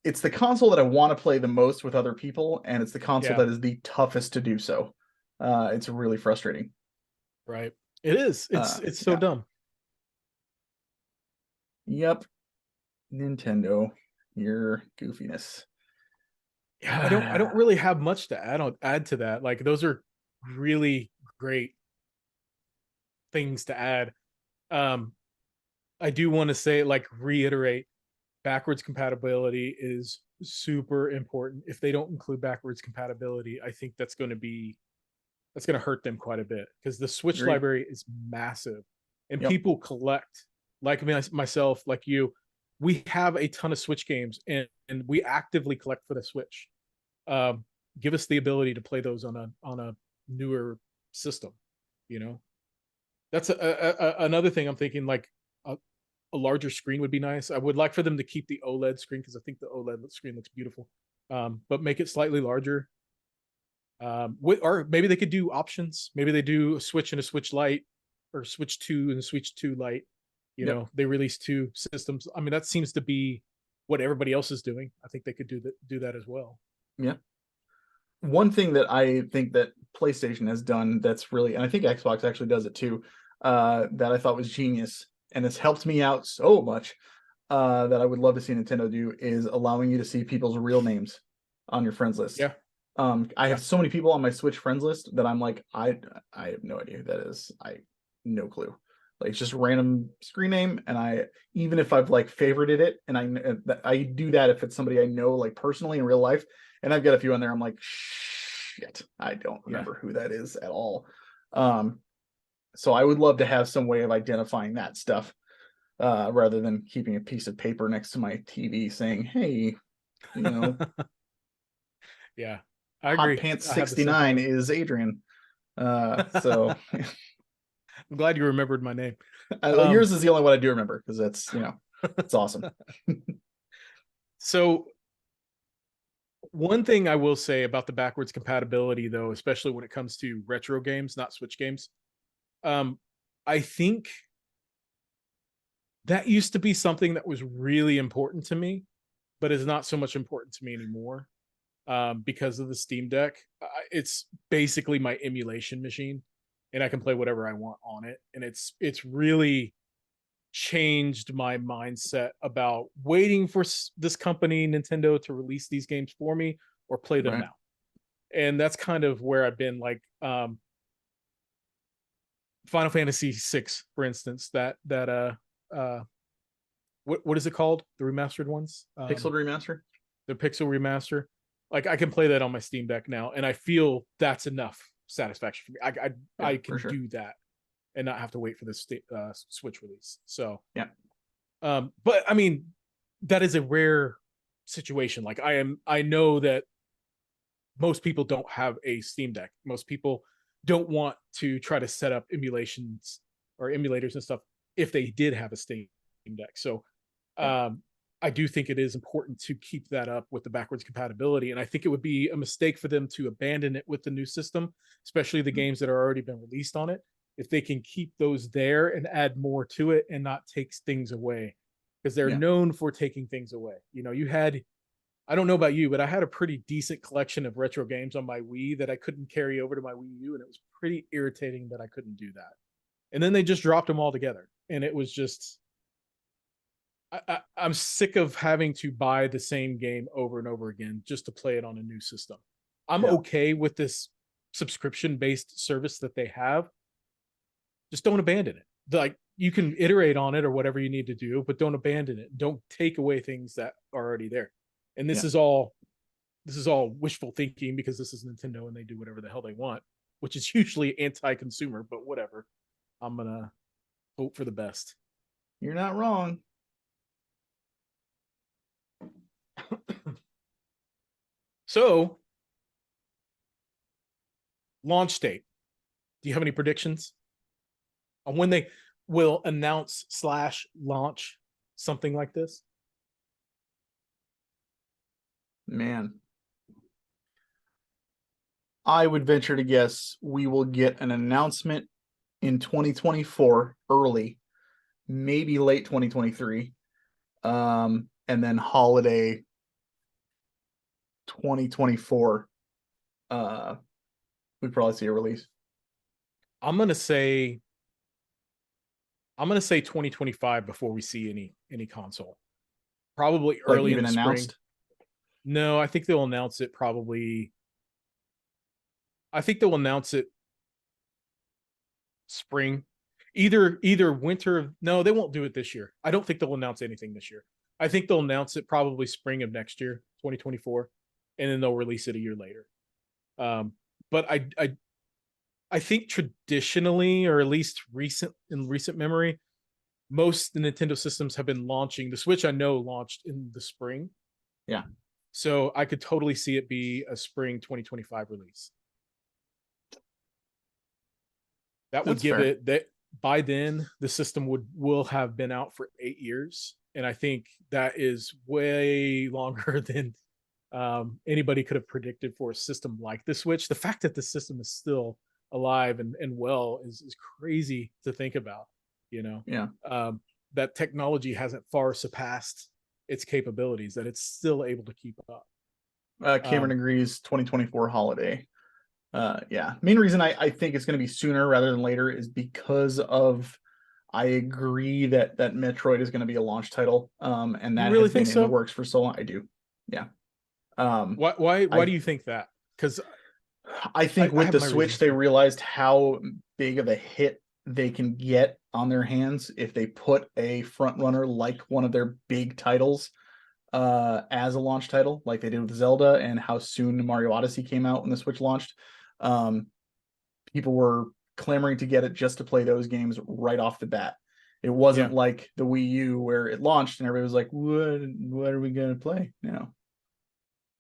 [SPEAKER 1] it's the console that I want to play the most with other people, and it's the console
[SPEAKER 2] Yeah.
[SPEAKER 1] that is the toughest to do so. It's really frustrating.
[SPEAKER 2] Right. It is. It's so
[SPEAKER 1] Yeah.
[SPEAKER 2] dumb.
[SPEAKER 1] Yep. Nintendo, your goofiness.
[SPEAKER 2] Yeah, I don't really have much to add to that. Like those are really great things to add. Um I do want to say, like, reiterate, backwards compatibility is super important. If they don't include backwards compatibility, I think that's going to hurt them quite a bit because the Switch
[SPEAKER 1] Agreed.
[SPEAKER 2] library is massive, and
[SPEAKER 1] Yep.
[SPEAKER 2] people collect, like me, myself, like you. We have a ton of Switch games, and we actively collect for the Switch. Um, Give us the ability to play those on a newer system. You know, that's another thing I'm thinking. Like a larger screen would be nice. I would like for them to keep the OLED screen because I think the OLED screen looks beautiful, but make it slightly larger. Or maybe they could do options. Maybe they do a Switch and a Switch Lite, or Switch 2 and a Switch 2 Lite. You
[SPEAKER 1] Yep.
[SPEAKER 2] know, they release two systems. I mean, that seems to be what everybody else is doing. I think they could do that as well.
[SPEAKER 1] Yeah. One thing that I think that PlayStation has done that's really, and I think Xbox actually does it too, that I thought was genius, and it's helped me out so much, that I would love to see Nintendo do is allowing you to see people's real names on your friends list.
[SPEAKER 2] Yeah,
[SPEAKER 1] I
[SPEAKER 2] yeah.
[SPEAKER 1] have so many people on my Switch friends list that I'm like, I have no idea who that is. No clue. Like it's just random screen name, and even if I've like favorited it, and I do that if it's somebody I know like personally in real life, and I've got a few on there, I'm like, shit, I don't remember who that is at all. So I would love to have some way of identifying that stuff, rather than keeping a piece of paper next to my TV saying, hey, you know,
[SPEAKER 2] Yeah, I
[SPEAKER 1] Hot
[SPEAKER 2] agree.
[SPEAKER 1] Pants
[SPEAKER 2] I have the same
[SPEAKER 1] 69
[SPEAKER 2] thing.
[SPEAKER 1] is Adrian. So
[SPEAKER 2] I'm glad you remembered my name.
[SPEAKER 1] yours is the only one I do remember because that's, it's awesome.
[SPEAKER 2] So one thing I will say about the backwards compatibility, though, especially when it comes to retro games, not Switch games, I think that used to be something that was really important to me, but is not so much important to me anymore, because of the Steam Deck. It's basically my emulation machine, and I can play whatever I want on it. And it's really changed my mindset about waiting for this company, Nintendo, to release these games for me or play them
[SPEAKER 1] Right.
[SPEAKER 2] now. And that's kind of where I've been. Like Final Fantasy VI, for instance, what is it called? The remastered ones?
[SPEAKER 1] Pixel Remaster?
[SPEAKER 2] The Pixel remaster. Like I can play that on my Steam Deck now, and I feel that's enough satisfaction for me. I can
[SPEAKER 1] sure.
[SPEAKER 2] do that and not have to wait for the Switch release. So
[SPEAKER 1] yeah.
[SPEAKER 2] But I mean, that is a rare situation. Like I know that most people don't have a Steam Deck. Most people don't want to try to set up emulations or emulators and stuff if they did have a Steam Deck. So I do think it is important to keep that up with the backwards compatibility. And I think it would be a mistake for them to abandon it with the new system, especially the games that are already been released on it. If they can keep those there and add more to it and not take things away, because they're known for taking things away. You had, I don't know about you, but I had a pretty decent collection of retro games on my Wii that I couldn't carry over to my Wii U, and it was pretty irritating that I couldn't do that. And then they just dropped them all together, and it was just, I'm sick of having to buy the same game over and over again just to play it on a new system. I'm okay with this subscription-based service that they have. Just don't abandon it. Like you can iterate on it or whatever you need to do, but don't abandon it. Don't take away things that are already there. And this is all wishful thinking because this is Nintendo and they do whatever the hell they want, which is usually anti-consumer, but whatever. I'm gonna hope for the best.
[SPEAKER 1] You're not wrong.
[SPEAKER 2] So, launch date. Do you have any predictions on when they will announce / launch something like this?
[SPEAKER 1] Man, I would venture to guess we will get an announcement in 2024 early, maybe late 2023, and then holiday 2024. We'd probably see a release.
[SPEAKER 2] I'm gonna say 2025 before we see any console. Probably early in the spring. No, I think they'll announce it probably. I think they'll announce it spring, either winter. No, they won't do it this year. I don't think they'll announce anything this year. I think they'll announce it probably spring of next year, 2024, and then they'll release it a year later. But I think traditionally, or at least in recent memory, most the Nintendo systems have been launching. The Switch I know launched in the spring.
[SPEAKER 1] Yeah.
[SPEAKER 2] So I could totally see it be a spring 2025 release. That would give it that by then the system will have been out for 8 years. And I think that is way longer than anybody could have predicted for a system like the Switch. The fact that the system is still alive and well is crazy to think about, that technology hasn't far surpassed its capabilities, that it's still able to keep up.
[SPEAKER 1] Cameron agrees, 2024 holiday. Main reason I think it's going to be sooner rather than later is because of, I agree that Metroid is going to be a launch title, and that
[SPEAKER 2] really
[SPEAKER 1] has been
[SPEAKER 2] think
[SPEAKER 1] in the works for so long. I do. Yeah.
[SPEAKER 2] Why do you think that? Because
[SPEAKER 1] I think with the Switch they realized how big of a hit they can get on their hands if they put a front runner like one of their big titles as a launch title, like they did with Zelda and how soon Mario Odyssey came out when the Switch launched. People were clamoring to get it just to play those games right off the bat. It wasn't like the Wii U where it launched and everybody was like, what are we gonna play now?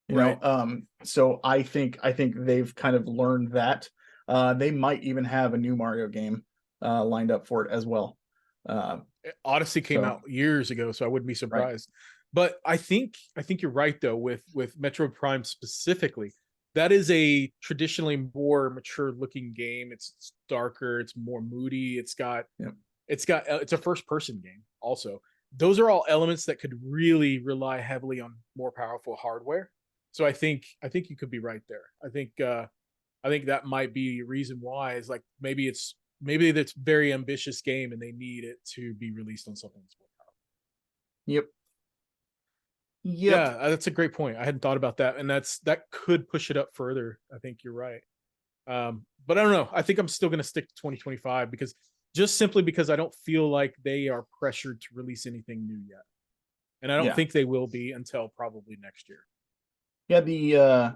[SPEAKER 1] You know, so I think they've kind of learned that. They might even have a new Mario game lined up for it as well.
[SPEAKER 2] Odyssey came out years ago, so I wouldn't be surprised. But I think you're right though with Metroid Prime specifically. That is a traditionally more mature looking game. It's darker, it's more moody, it's a first person game also. Those are all elements that could really rely heavily on more powerful hardware. So I think you could be right there. I think that might be a reason why is like maybe it's very ambitious game and they need it to be released on something that's more powerful.
[SPEAKER 1] Yep.
[SPEAKER 2] Yeah, that's a great point. I hadn't thought about that, and that could push it up further. I think you're right. But I don't know. I think I'm still going to stick to 2025 because simply because I don't feel like they are pressured to release anything new yet, and I don't think they will be until probably next year.
[SPEAKER 1] Yeah,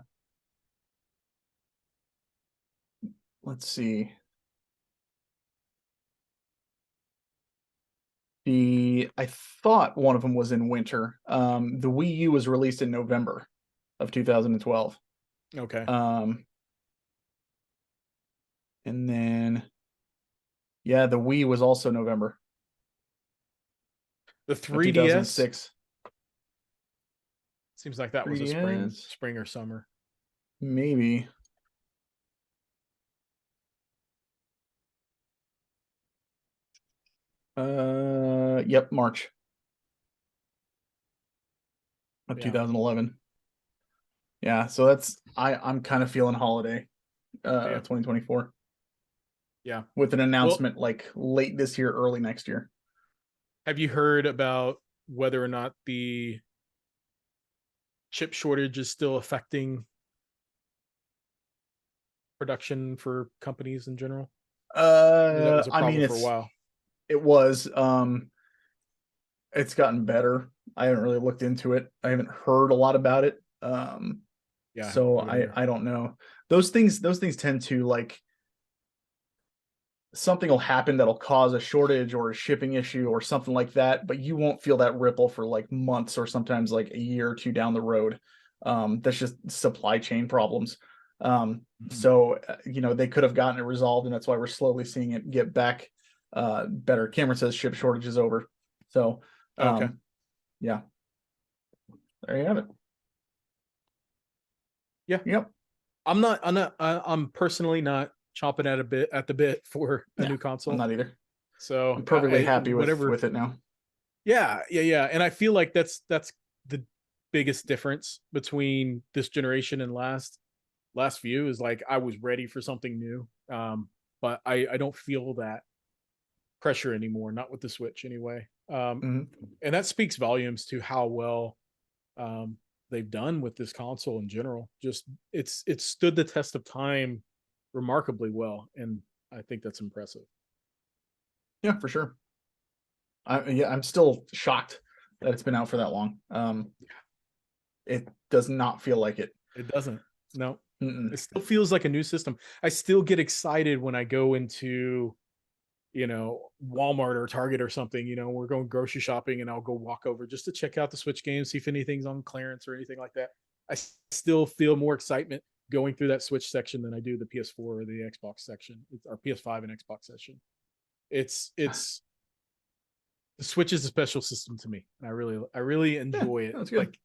[SPEAKER 1] let's see. I thought one of them was in winter. The Wii U was released in November of 2012.
[SPEAKER 2] Okay.
[SPEAKER 1] And then the Wii was also November.
[SPEAKER 2] The 3DS
[SPEAKER 1] 2006.
[SPEAKER 2] Seems like that 3DS? Was a spring or summer.
[SPEAKER 1] Maybe. Yep, March of 2011. Yeah, so that's I'm kind of feeling holiday 2024.
[SPEAKER 2] Yeah.
[SPEAKER 1] With an announcement like late this year, early next year.
[SPEAKER 2] Have you heard about whether or not the chip shortage is still affecting production for companies in general? That was a problem for a while.
[SPEAKER 1] It was. It's gotten better. I haven't really looked into it. I haven't heard a lot about it. So I don't know. Those things tend to like something will happen that'll cause a shortage or a shipping issue or something like that, but you won't feel that ripple for like months or sometimes like a year or two down the road. That's just supply chain problems. So they could have gotten it resolved, and that's why we're slowly seeing it get back better. Cameron says chip shortage is over. So yeah, there you have it.
[SPEAKER 2] Yeah.
[SPEAKER 1] Yep.
[SPEAKER 2] I'm personally not chomping at the bit for a new console.
[SPEAKER 1] I'm not either.
[SPEAKER 2] So
[SPEAKER 1] I'm perfectly happy with it now.
[SPEAKER 2] Yeah. And I feel like that's the biggest difference between this generation and last few is like I was ready for something new. But I don't feel that pressure anymore, not with the Switch anyway. And that speaks volumes to how well they've done with this console in general. Just it's stood the test of time remarkably well, and I think that's impressive.
[SPEAKER 1] Yeah, for sure. I'm still shocked that it's been out for that long. It does not feel like it.
[SPEAKER 2] It doesn't. No. It still feels like a new system. I still get excited when I go into Walmart or Target or something. We're going grocery shopping and I'll go walk over just to check out the Switch games, see if anything's on clearance or anything like that. I still feel more excitement going through that Switch section than I do the PS4 or the Xbox section, or PS5 and Xbox section. It's the Switch is a special system to me. I really enjoy it.
[SPEAKER 1] That's good.
[SPEAKER 2] Like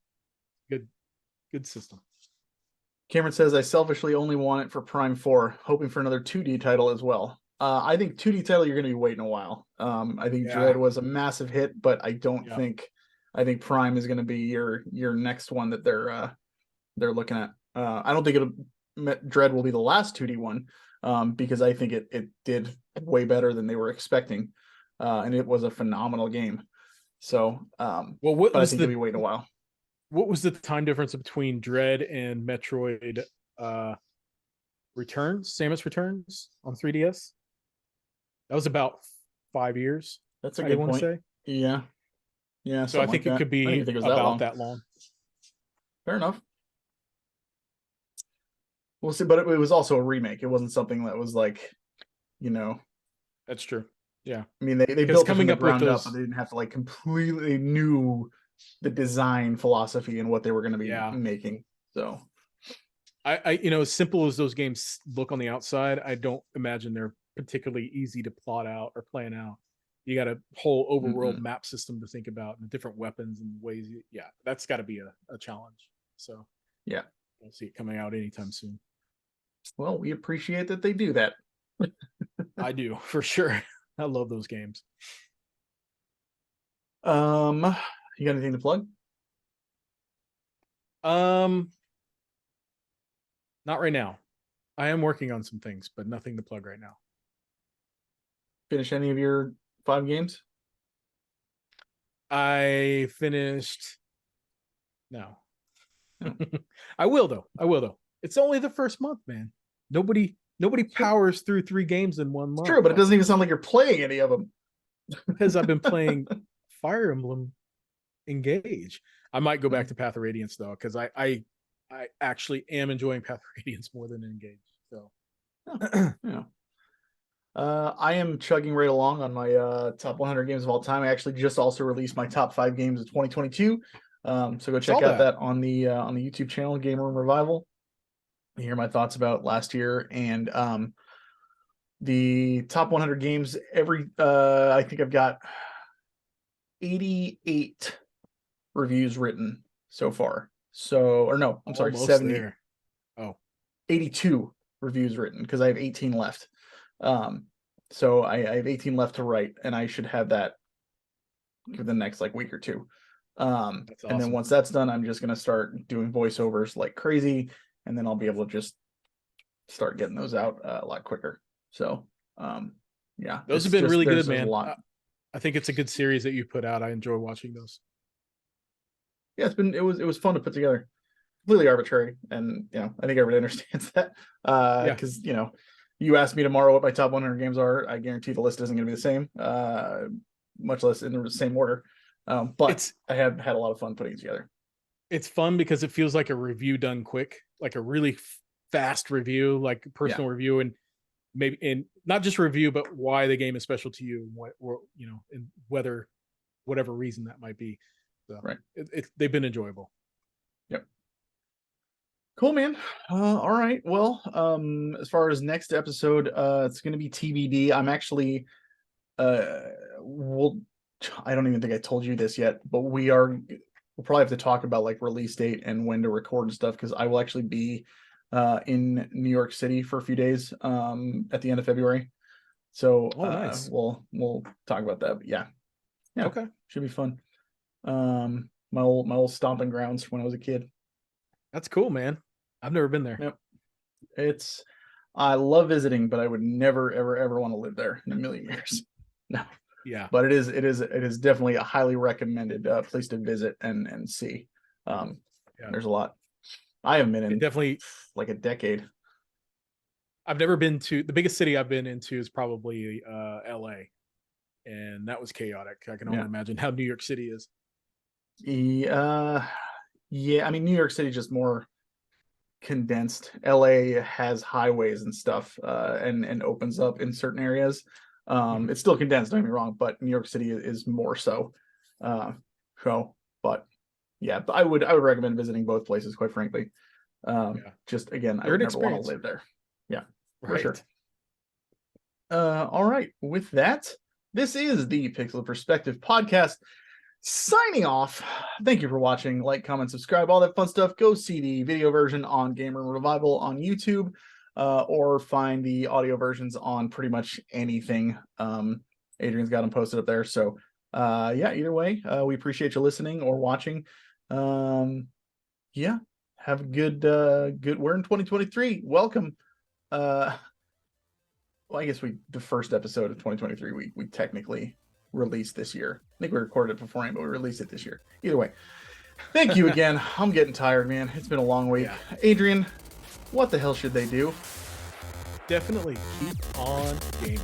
[SPEAKER 2] good system.
[SPEAKER 1] Cameron says, I selfishly only want it for Prime 4, hoping for another 2D title as well. I think 2D title, you're going to be waiting a while. I think Dread was a massive hit, but I don't think Prime is going to be your next one that they're looking at. I don't think Dread will be the last 2D one, because I think it did way better than they were expecting, and it was a phenomenal game. So, but I think you'll be waiting a while.
[SPEAKER 2] What was the time difference between Dread and Metroid Returns, Samus Returns on 3DS? That was about 5 years.
[SPEAKER 1] That's a
[SPEAKER 2] I
[SPEAKER 1] good
[SPEAKER 2] want to
[SPEAKER 1] point.
[SPEAKER 2] say.
[SPEAKER 1] Yeah. Yeah.
[SPEAKER 2] So I
[SPEAKER 1] Something like
[SPEAKER 2] think it
[SPEAKER 1] that.
[SPEAKER 2] could
[SPEAKER 1] I didn't
[SPEAKER 2] be
[SPEAKER 1] even think it was
[SPEAKER 2] about that long.
[SPEAKER 1] Fair enough. We'll see, but it was also a remake. It wasn't something that was like, you know,
[SPEAKER 2] That's true. Yeah.
[SPEAKER 1] I mean, they
[SPEAKER 2] Because
[SPEAKER 1] built it from
[SPEAKER 2] coming
[SPEAKER 1] the
[SPEAKER 2] up with
[SPEAKER 1] ground up,
[SPEAKER 2] those,
[SPEAKER 1] but they didn't have to like completely knew the design philosophy and what they were going to be
[SPEAKER 2] yeah,
[SPEAKER 1] making. So
[SPEAKER 2] as simple as those games look on the outside, I don't imagine they're particularly easy to plot out or plan out. You got a whole overworld map system to think about and different weapons and ways. Yeah, that's got to be a challenge. So
[SPEAKER 1] yeah,
[SPEAKER 2] we'll see it coming out anytime soon.
[SPEAKER 1] well, we appreciate that they do that.
[SPEAKER 2] I do for sure. I love those games.
[SPEAKER 1] You got anything to plug?
[SPEAKER 2] Not right now. I am working on some things, but nothing to plug right now.
[SPEAKER 1] Finish any of your 5 games?
[SPEAKER 2] I finished. No. I will though. It's only the first month, man. Nobody powers through 3 games in 1 month.
[SPEAKER 1] True, but it doesn't even sound like you're playing any of them.
[SPEAKER 2] Because I've been playing Fire Emblem Engage. I might go back to Path of Radiance though, because I actually am enjoying Path of Radiance more than Engage. So
[SPEAKER 1] yeah. I am chugging right along on my top 100 games of all time. I actually just also released my top 5 games of 2022. So go check out that on the YouTube channel, Game Room Revival. Hear my thoughts about last year and the top 100 games. I think I've got 88 reviews written so far. So, or no, I'm sorry,
[SPEAKER 2] almost
[SPEAKER 1] 70.
[SPEAKER 2] there. Oh,
[SPEAKER 1] 82 reviews written because I have 18 left. So I have 18 left to write, and I should have that for the next like week or two.
[SPEAKER 2] That's awesome.
[SPEAKER 1] And then once that's done, I'm just gonna start doing voiceovers like crazy, and then I'll be able to just start getting those out a lot quicker. So yeah,
[SPEAKER 2] those have been really good,
[SPEAKER 1] there's
[SPEAKER 2] man.
[SPEAKER 1] a lot.
[SPEAKER 2] I think it's a good series that you put out. I enjoy watching those.
[SPEAKER 1] Yeah, it was fun to put together. Completely arbitrary, and I think everybody understands that. Because you ask me tomorrow what my top 100 games are, I guarantee the list isn't going to be the same, much less in the same order. But I have had a lot of fun putting it together.
[SPEAKER 2] It's fun because it feels like a review done quick, like a really fast review, like a personal review, and maybe and not just review, but why the game is special to you, and whatever reason that might be. So
[SPEAKER 1] right,
[SPEAKER 2] they've been enjoyable.
[SPEAKER 1] Yep. Cool, man. All right. Well, as far as next episode, it's going to be TBD. I'm actually, I don't even think I told you this yet, but we'll probably have to talk about like release date and when to record and stuff, because I will actually be in New York City for a few days at the end of February. So
[SPEAKER 2] nice.
[SPEAKER 1] We'll talk about that. But yeah,
[SPEAKER 2] okay,
[SPEAKER 1] should be fun. My old stomping grounds when I was a kid.
[SPEAKER 2] That's cool, man. I've never been there.
[SPEAKER 1] Yep. I love visiting, but I would never ever want to live there in a million years. No.
[SPEAKER 2] Yeah.
[SPEAKER 1] But it is definitely a highly recommended place to visit and see. There's a lot. I haven't been in
[SPEAKER 2] definitely
[SPEAKER 1] like a decade.
[SPEAKER 2] I've never been to the biggest city I've been into is probably LA. And that was chaotic. I can only imagine how New York City is.
[SPEAKER 1] Yeah, I mean New York City just more condensed. LA has highways and stuff, and opens up in certain areas. It's still condensed, don't get me wrong, but New York City is more so. But yeah, I would recommend visiting both places, quite frankly. Just again, I would never want to live there. Yeah, for sure. All right, with that, this is the Pixel Perspective podcast. Signing off. Thank you for watching. Like, comment, subscribe, all that fun stuff. Go see the video version on Game Room Revival on YouTube, or find the audio versions on pretty much anything. Adrian's got them posted up there. So either way, we appreciate you listening or watching. Have a good we're in 2023. Welcome. Well, I guess the first episode of 2023 we technically released this year. I think we recorded it beforehand, but we released it this year. Either way, thank you again. I'm getting tired, man. It's been a long week. Adrian, what the hell should they do?
[SPEAKER 2] Definitely keep on gaming.